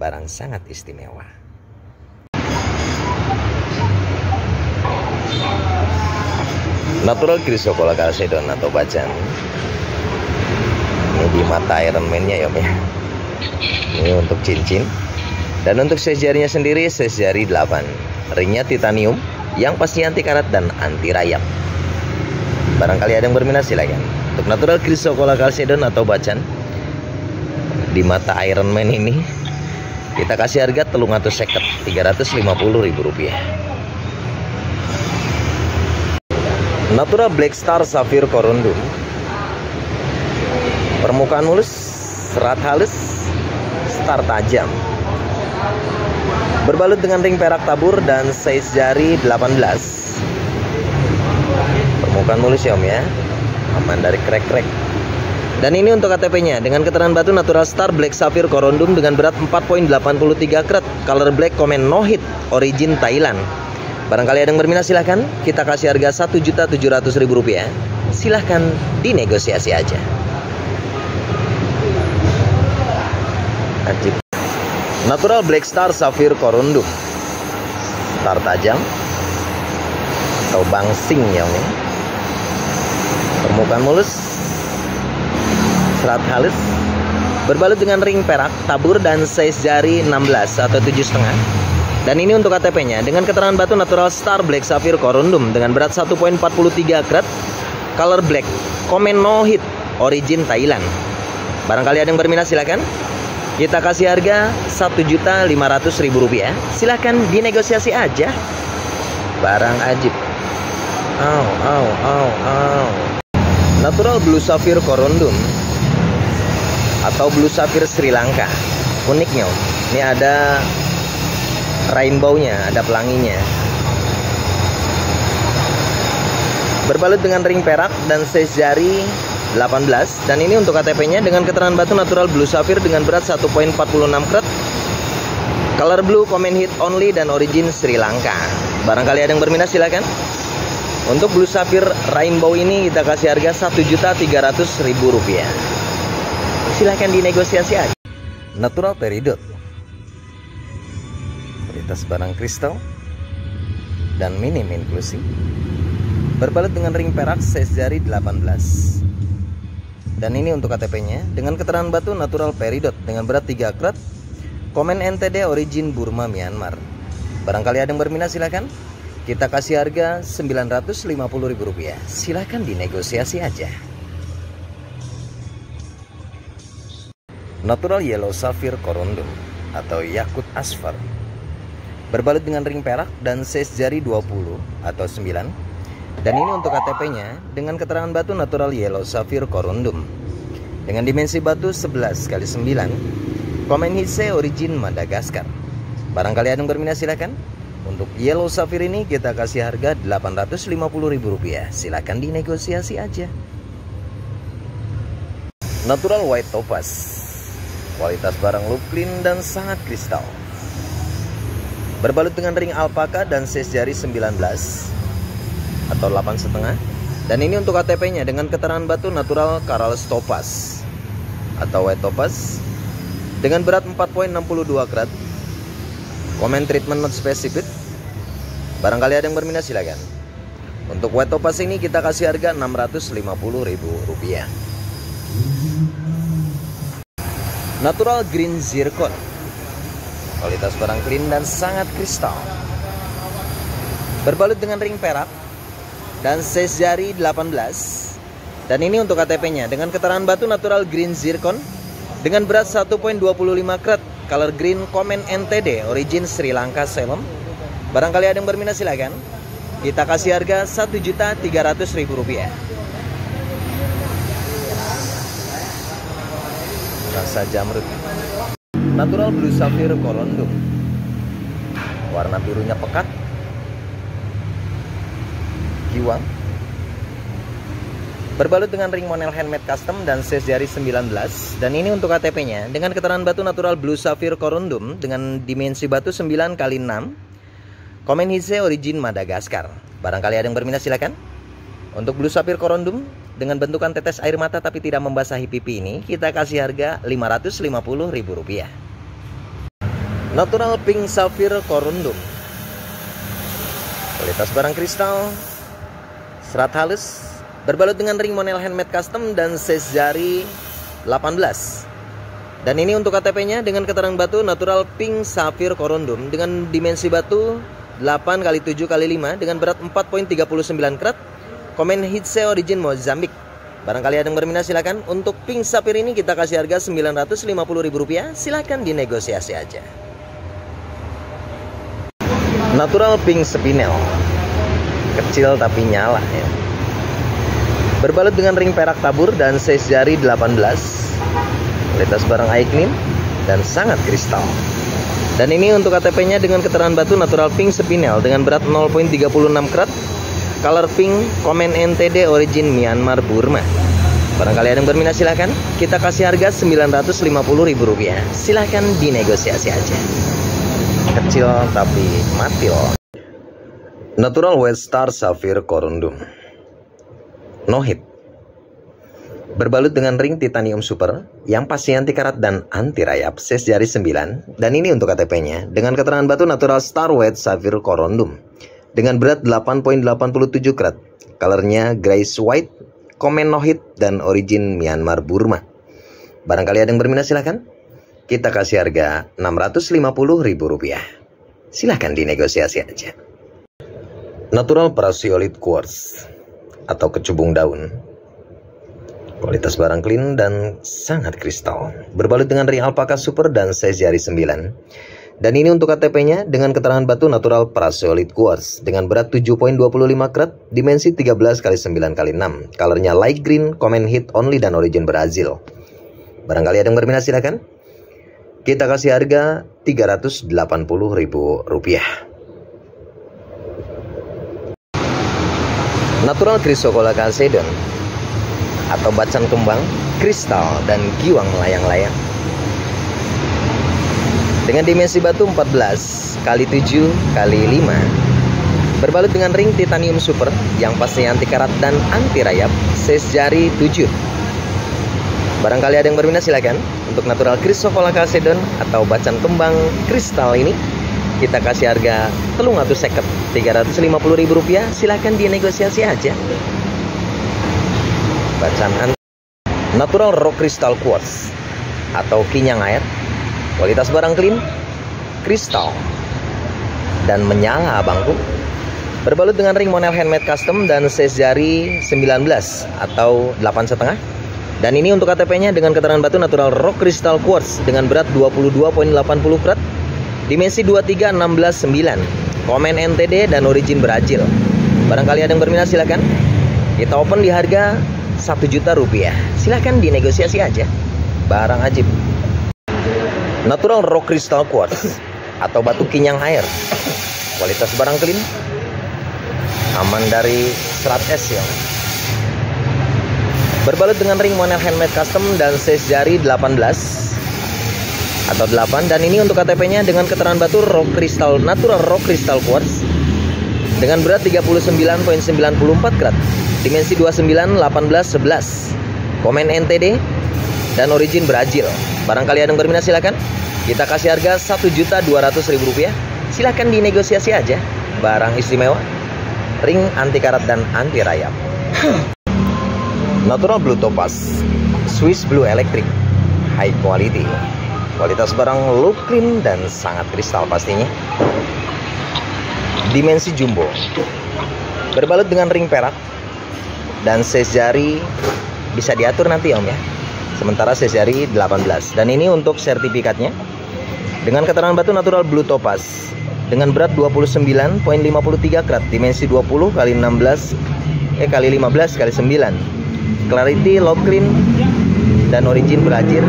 Barang sangat istimewa. Natural Chrysocolla Chalcedon atau bacan. Ini di mata Iron Man-nya ya, Om ya. Ini untuk cincin. Dan untuk size jarinya sendiri size jari 8. Ringnya titanium yang pasti anti karat dan anti rayap. Barangkali ada yang berminat silakan. Untuk natural Chrysocolla Chalcedon atau bacan di mata Iron Man ini kita kasih harga Rp350.000. Natural Black Star Sapphire Corundum, permukaan mulus, serat halus, star tajam, berbalut dengan ring perak tabur dan size jari 18. Permukaan mulus ya Om ya, aman dari krek-krek. Dan ini untuk KTP-nya dengan keterangan batu natural star black sapphire corundum dengan berat 4,83 karat, color black, komen no hit, origin Thailand. Barangkali ada yang berminat silahkan. Kita kasih harga Rp1.700.000. Silahkan dinegosiasi aja. Ajib. Natural Black Star Sapphire Corundum, star tajam atau bangsing ya Om. Permukaan mulus, serat halus, berbalut dengan ring perak tabur dan size jari 16 atau 7,5. Dan ini untuk KTP-nya dengan keterangan batu natural star black sapphire corundum dengan berat 1,43 karat, color black, komen no hit, origin Thailand. Barangkali ada yang berminat silakan. Kita kasih harga Rp1.500.000. Silakan dinegosiasi aja. Barang ajib. Natural Blue Sapphire Corundum atau Blue Sapphire Sri Lanka. Uniknya Om, ini ada rainbow-nya, ada pelanginya. Berbalut dengan ring perak dan size jari 18. Dan ini untuk KTP-nya dengan keterangan batu natural Blue Sapphire dengan berat 1,46 karat, color blue, comment hit only dan origin Sri Lanka. Barangkali ada yang berminat silakan. Untuk Blue Sapphire Rainbow ini kita kasih harga Rp1.300.000. Silahkan dinegosiasi aja. Natural Peridot, kualitas barang kristal dan minim inklusi. Berbalut dengan ring perak size jari 18. Dan ini untuk KTP-nya dengan keterangan batu natural Peridot dengan berat 3 karat, komen NTD origin Burma Myanmar. Barangkali ada yang berminat silakan. Kita kasih harga Rp950.000. Silahkan dinegosiasi aja. Natural Yellow Sapphire Corundum atau Yakut Asfar, berbalut dengan ring perak dan size jari 20 atau 9. Dan ini untuk KTP-nya dengan keterangan batu natural Yellow Sapphire Corundum dengan dimensi batu 11 x 9, komen hise origin Madagaskar. Barangkali ada yang berminat silakan. Untuk Yellow Sapphire ini kita kasih harga Rp850.000. Silakan dinegosiasi aja. Natural White Topaz, kualitas barang look clean dan sangat kristal. Berbalut dengan ring alpaka dan size jari 19 atau 8,5. Dan ini untuk KTP-nya dengan keterangan batu natural Coral Topaz atau White Topaz dengan berat 4,62 karat, komen treatment not specific. Barangkali ada yang berminat silakan. Untuk White Topaz ini kita kasih harga Rp650.000. Natural Green Zircon, kualitas barang clean dan sangat kristal. Berbalut dengan ring perak dan size jari 18. Dan ini untuk KTP-nya dengan keterangan batu natural green zircon dengan berat 1.25 karat, color green, komen NTD, origin Sri Lanka Ceylon. Barangkali ada yang berminat silakan. Kita kasih harga Rp1.300.000. Rasa jamrut. Natural blue sapphire corundum. Warna birunya pekat. Giwang. Berbalut dengan ring monel handmade custom dan size jari 19. Dan ini untuk KTP-nya dengan keterangan batu natural blue sapphire corundum dengan dimensi batu 9x6. Komen Hise origin Madagaskar. Barangkali ada yang berminat silakan. Untuk blue sapphire corundum dengan bentukan tetes air mata tapi tidak membasahi pipi ini, kita kasih harga Rp550.000. Natural pink sapphire corundum. Kualitas barang kristal, serat halus, berbalut dengan ring monel handmade custom dan size jari 18. Dan ini untuk KTP-nya dengan keterangan batu natural pink sapphire corundum dengan dimensi batu 8x7x5 dengan berat 4.39 karat. Komen Hitsé origin Mozambik. Barangkali ada yang berminat silakan. Untuk pink sapphire ini kita kasih harga Rp950.000. Silakan dinegosiasi aja. Natural pink spinel. Kecil tapi nyala ya. Berbalut dengan ring perak tabur dan size jari 18. Kualitas barang eye clean dan sangat kristal. Dan ini untuk KTP-nya dengan keterangan batu natural pink spinel dengan berat 0.36 karat, color pink, komen NTD, origin Myanmar Burma. Barangkali ada yang berminat silakan. Kita kasih harga Rp950.000. Silakan dinegosiasi aja. Kecil tapi matil. Natural white star sapphire corundum. No hit. Berbalut dengan ring titanium super yang pasti anti karat dan anti rayap, size jari 9. Dan ini untuk KTP-nya dengan keterangan batu natural star white sapphire corundum dengan berat 8.87 karat, colornya grayish white, komen no hit dan origin Myanmar Burma. Barangkali ada yang berminat silakan. Kita kasih harga Rp650.000. Silakan dinegosiasi aja. Natural prasiolite quartz atau kecubung daun. Kualitas barang clean dan sangat kristal. Berbalut dengan ring alpaka super dan size jari 9. Dan ini untuk KTP-nya dengan keterangan batu natural prasiolite quartz dengan berat 7.25 karat, dimensi 13x9x6. Colornya light green, komen hit only dan origin Brazil. Barangkali ada yang berminat silakan. Kita kasih harga Rp380.000. Natural chrysocolla Sedon atau bacan kembang, kristal dan giwang melayang-layang. Dengan dimensi batu 14x7x5. Berbalut dengan ring titanium super yang pasti anti karat dan anti rayap, size jari 7. Barangkali ada yang berminat silakan. Untuk natural chrysocolla Sedon atau bacan kembang kristal ini kita kasih harga Rp350.000. Silakan dinegosiasi aja. Bacaan natural rock crystal quartz atau kinyang air. Kualitas barang clean, kristal dan menyala abangku. Berbalut dengan ring monel handmade custom dan size jari 19 atau 8,5. Dan ini untuk KTP-nya dengan keterangan batu natural rock crystal quartz dengan berat 22.80 karat, dimensi 23/16/9, komen NTD dan origin Brazil. Barangkali ada yang berminat silakan. Kita open di harga Rp1.000.000. Silakan dinegosiasi aja. Barang ajib. Natural rock crystal quartz atau batu kinyang air. Kualitas barang clean, aman dari serat es ya. Berbalut dengan ring monel handmade custom dan size jari 18 atau 8. Dan ini untuk KTP-nya dengan keterangan batu rock crystal natural rock crystal quartz dengan berat 39.94 karat, dimensi 29/18/11, komen NTD dan origin Brazil. Barangkali ada yang berminat silakan. Kita kasih harga Rp1.200.000. Silakan dinegosiasi aja. Barang istimewa, ring anti karat dan anti rayap. Natural blue topaz, Swiss blue electric, high quality. Kualitas barang look clean dan sangat kristal pastinya. Dimensi jumbo. Berbalut dengan ring perak dan size jari bisa diatur nanti Om ya. Sementara size jari 18. Dan ini untuk sertifikatnya dengan keterangan batu natural blue topaz dengan berat 29,53 karat, dimensi 20 kali 16 kali 15 kali 9. Clarity, low clean dan origin Brazil,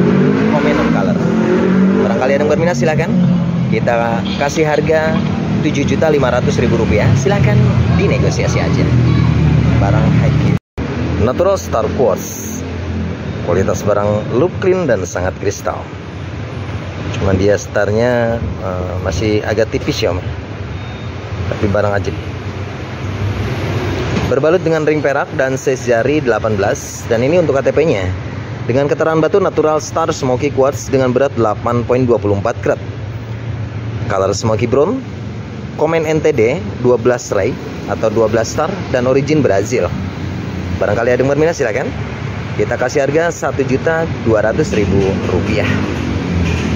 comment on color. Barangkali ada yang berminat silakan. Kita kasih harga Rp7.500.000. Silakan dinegosiasi aja. Barang high natural star quartz. Kualitas barang loop clean dan sangat kristal. Cuman dia starnya masih agak tipis ya Om. Tapi barang ajib. Berbalut dengan ring perak dan size jari 18. Dan ini untuk KTP-nya dengan keterangan batu natural star smoky quartz dengan berat 8,24 karat. Color smoky brown, komen NTD 12 ray atau 12 star dan origin Brazil. Barangkali ada yang berminat silakan. Kita kasih harga Rp1.200.000.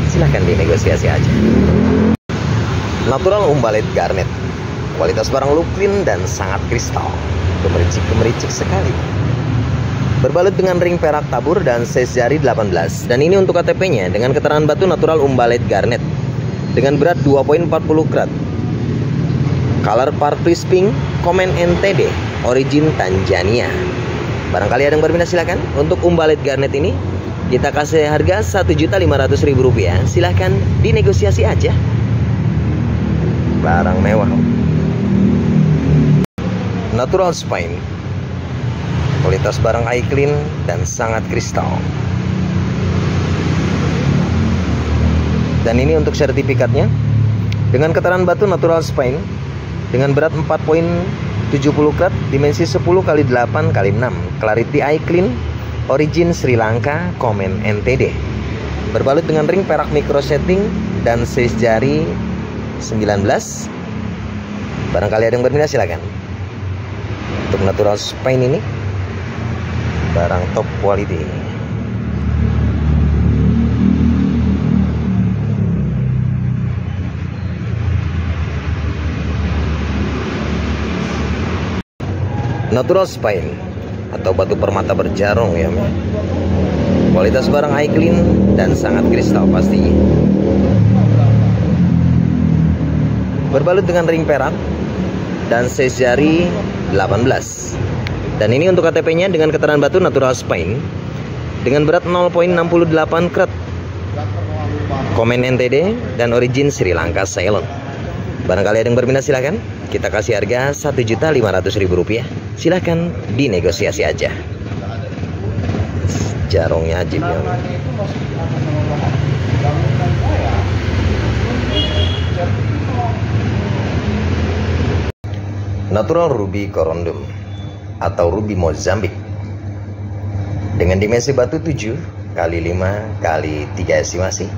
Silahkan dinegosiasi aja. Natural umbalet garnet. Kualitas barang look clean dan sangat kristal. Gemericik sekali. Berbalut dengan ring perak tabur dan size jari 18. Dan ini untuk KTP-nya dengan keterangan batu natural umbalet garnet dengan berat 2,40 karat. Color purplish pink, komen NTD, origin Tanzania. Barangkali ada yang berminat silakan. Untuk umbalet garnet ini kita kasih harga Rp1.500.000. Silahkan dinegosiasi aja. Barang mewah. Natural spine. Kualitas barang eye clean dan sangat kristal. Dan ini untuk sertifikatnya dengan keterangan batu natural spine dengan berat 4,70 karat, dimensi 10 kali 8 kali 6. Clarity eye clean, origin Sri Lanka, komen NTD. Berbalut dengan ring perak micro setting dan size jari 19. Barangkali ada yang berminat silakan. Untuk natural spine ini barang top quality. Natural spine atau batu permata berjarong ya. Kualitas barang eye clean dan sangat kristal pastinya. Berbalut dengan ring perak dan size jari 18. Dan ini untuk KTP-nya dengan keterangan batu natural spine dengan berat 0,68 karat. Komen NTD dan origin Sri Lanka Ceylon. Barangkali ada yang berminat silakan. Kita kasih harga Rp1.500.000. Silahkan dinegosiasi aja. Jarongnya ajib ya. Natural ruby corundum atau ruby Mozambik dengan dimensi batu 7 kali 5 kali 3 estimasi.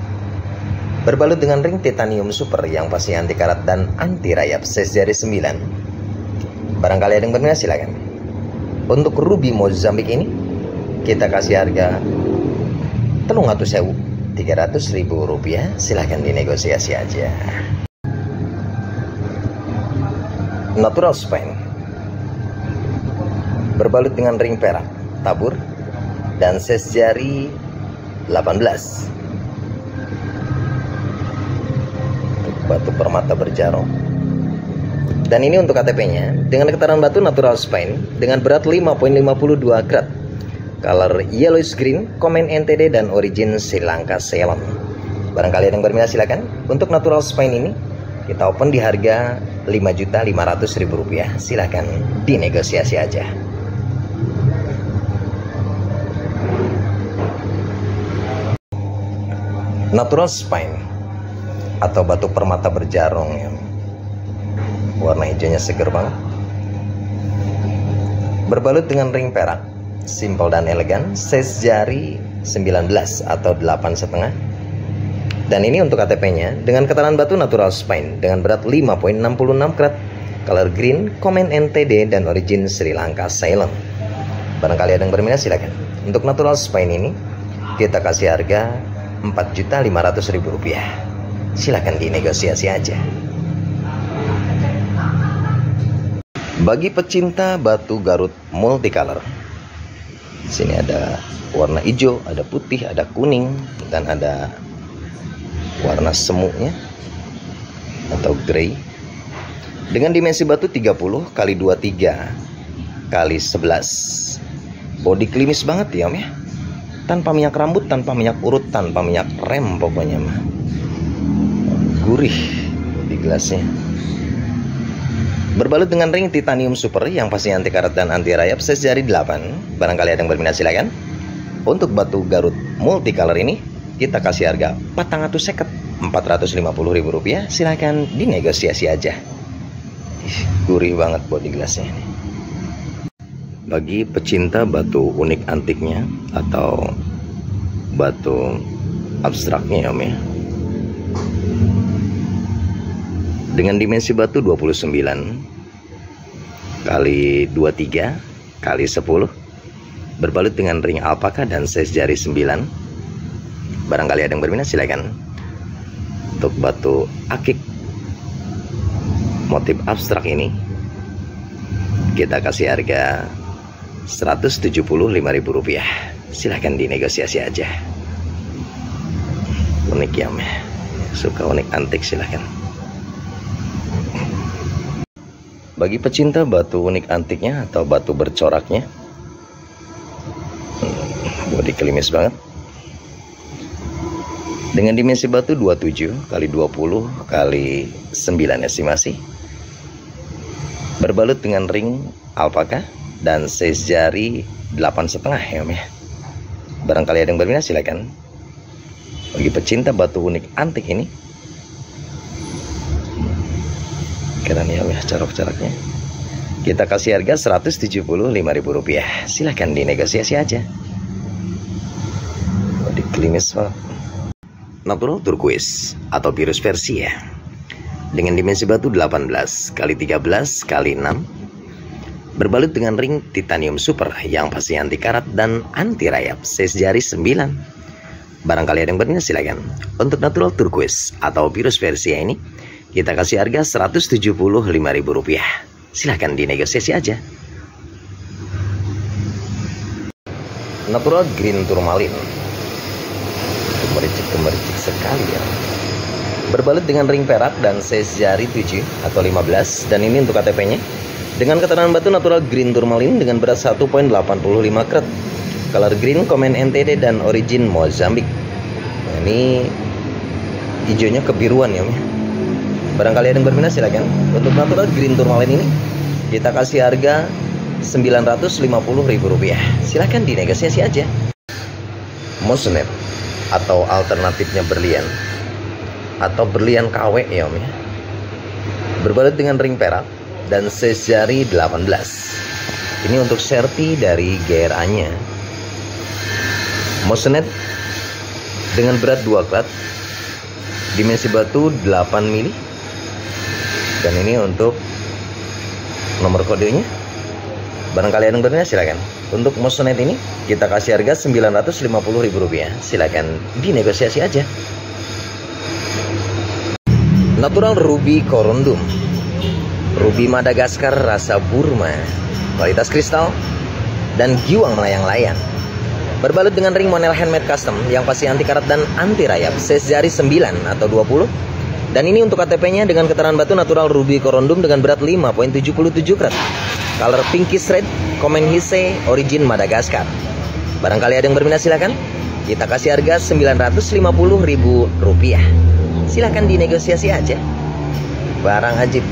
Berbalut dengan ring titanium super yang pasti anti karat dan anti rayap, size jari 9. Barangkali ada yang berminat silakan. Untuk ruby Mozambik ini kita kasih harga Rp300.000. Silahkan dinegosiasi aja. Natural spine berbalut dengan ring perak tabur dan size jari 18. Batu permata berjarong. Dan ini untuk KTP-nya dengan keterangan batu natural spine dengan berat 5,52 karat. Color yellowish green, komen NTD dan origin Sri Lanka Ceylon. Barangkali ada yang berminat silakan. Untuk natural spine ini kita open di harga Rp5.500.000. Silahkan dinegosiasi aja. Natural spine atau batu permata berjarong ya. Warna hijaunya seger banget. Berbalut dengan ring perak, simple dan elegan, size jari 19 atau 8,5. Dan ini untuk KTP-nya dengan keterangan batu natural spine dengan berat 5,66 karat. Color green, komen NTD dan origin Sri Lanka Ceylon. Barangkali ada yang berminat silakan. Untuk natural spine ini kita kasih harga Rp4.500.000. Silahkan dinegosiasi aja. Bagi pecinta batu Garut multicolor, sini ada warna hijau, ada putih, ada kuning, dan ada warna semunya atau grey. Dengan dimensi batu 30 x 23 x 11. Bodi klimis banget ya Om ya. Tanpa minyak rambut, tanpa minyak urut, tanpa minyak rem pokoknya mah. Gurih di gelasnya. Berbalut dengan ring titanium super yang pasti anti karat dan anti rayap, size jari 8. Barangkali ada yang berminat silakan. Untuk batu Garut multicolor ini kita kasih harga 450.000 rupiah. Silakan dinegosiasi aja. Gurih banget bodi gelasnya ini. Bagi pecinta batu unik antiknya atau batu abstraknya ya Om ya, dengan dimensi batu 29 x 23 x 10, berbalut dengan ring alpaka dan size jari 9. Barangkali ada yang berminat silakan. Untuk batu akik motif abstrak ini kita kasih harga 175.000 rupiah. Silahkan dinegosiasi aja. Unik ya Om, suka unik antik silahkan. Bagi pecinta batu unik antiknya atau batu bercoraknya, bodi klimis banget. Dengan dimensi batu 27 x 20 x 9 estimasi. Berbalut dengan ring alpaka dan size jari 8,5 ya Om ya. Barangkali ada yang berminat silakan. Bagi pecinta batu unik antik ini, keren ya Om ya corak-coraknya, kita kasih harga 175.000 rupiah. Silahkan dinegosiasi aja. Bodi klimis banget. Natural turquoise atau virus Persia dengan dimensi batu 18 x 13 x 6, berbalut dengan ring titanium super yang pasti anti karat dan anti rayap, size jari 9. Barangkali ada yang berminat silakan. Untuk natural turquoise atau virus Persia ini kita kasih harga 175.000 rupiah. Silahkan dinegosiasi aja. Natural green tourmaline, gemericik sekali ya. Berbalut dengan ring perak dan size jari 7 atau 15. Dan ini untuk KTP-nya dengan keterangan batu natural green tourmaline dengan berat 1,85 karat, color green, komen NTD dan origin Mozambik. Nah, ini hijaunya kebiruan ya. Barangkali ada yang berminat silakan. Untuk natural green tourmaline ini kita kasih harga 950.000 rupiah. Silahkan dinegosiasi aja. Moissanite atau alternatifnya berlian atau berlian KW ya Om ya, berbalut dengan ring perak dan size jari 18. Ini untuk serti dari GRA-nya. Moissanite dengan berat 2 karat, dimensi batu 8 mili. Dan ini untuk nomor kodenya. Barangkali ada yang berminat silakan. Untuk Moissanite ini kita kasih harga 950.000 rupiah. Silakan dinegosiasi aja. Natural ruby corundum, ruby Madagaskar rasa Burma, kualitas kristal dan giwang melayang-layang. Berbalut dengan ring monel handmade custom yang pasti anti karat dan anti rayap, size jari 9 atau 20. Dan ini untuk KTP-nya dengan keterangan batu natural ruby corundum dengan berat 5,77 karat, color pinkish red, komen Hise, origin Madagaskar. Barangkali ada yang berminat silakan. Kita kasih harga 950.000 rupiah. Silahkan dinegosiasi aja. Barang ajib.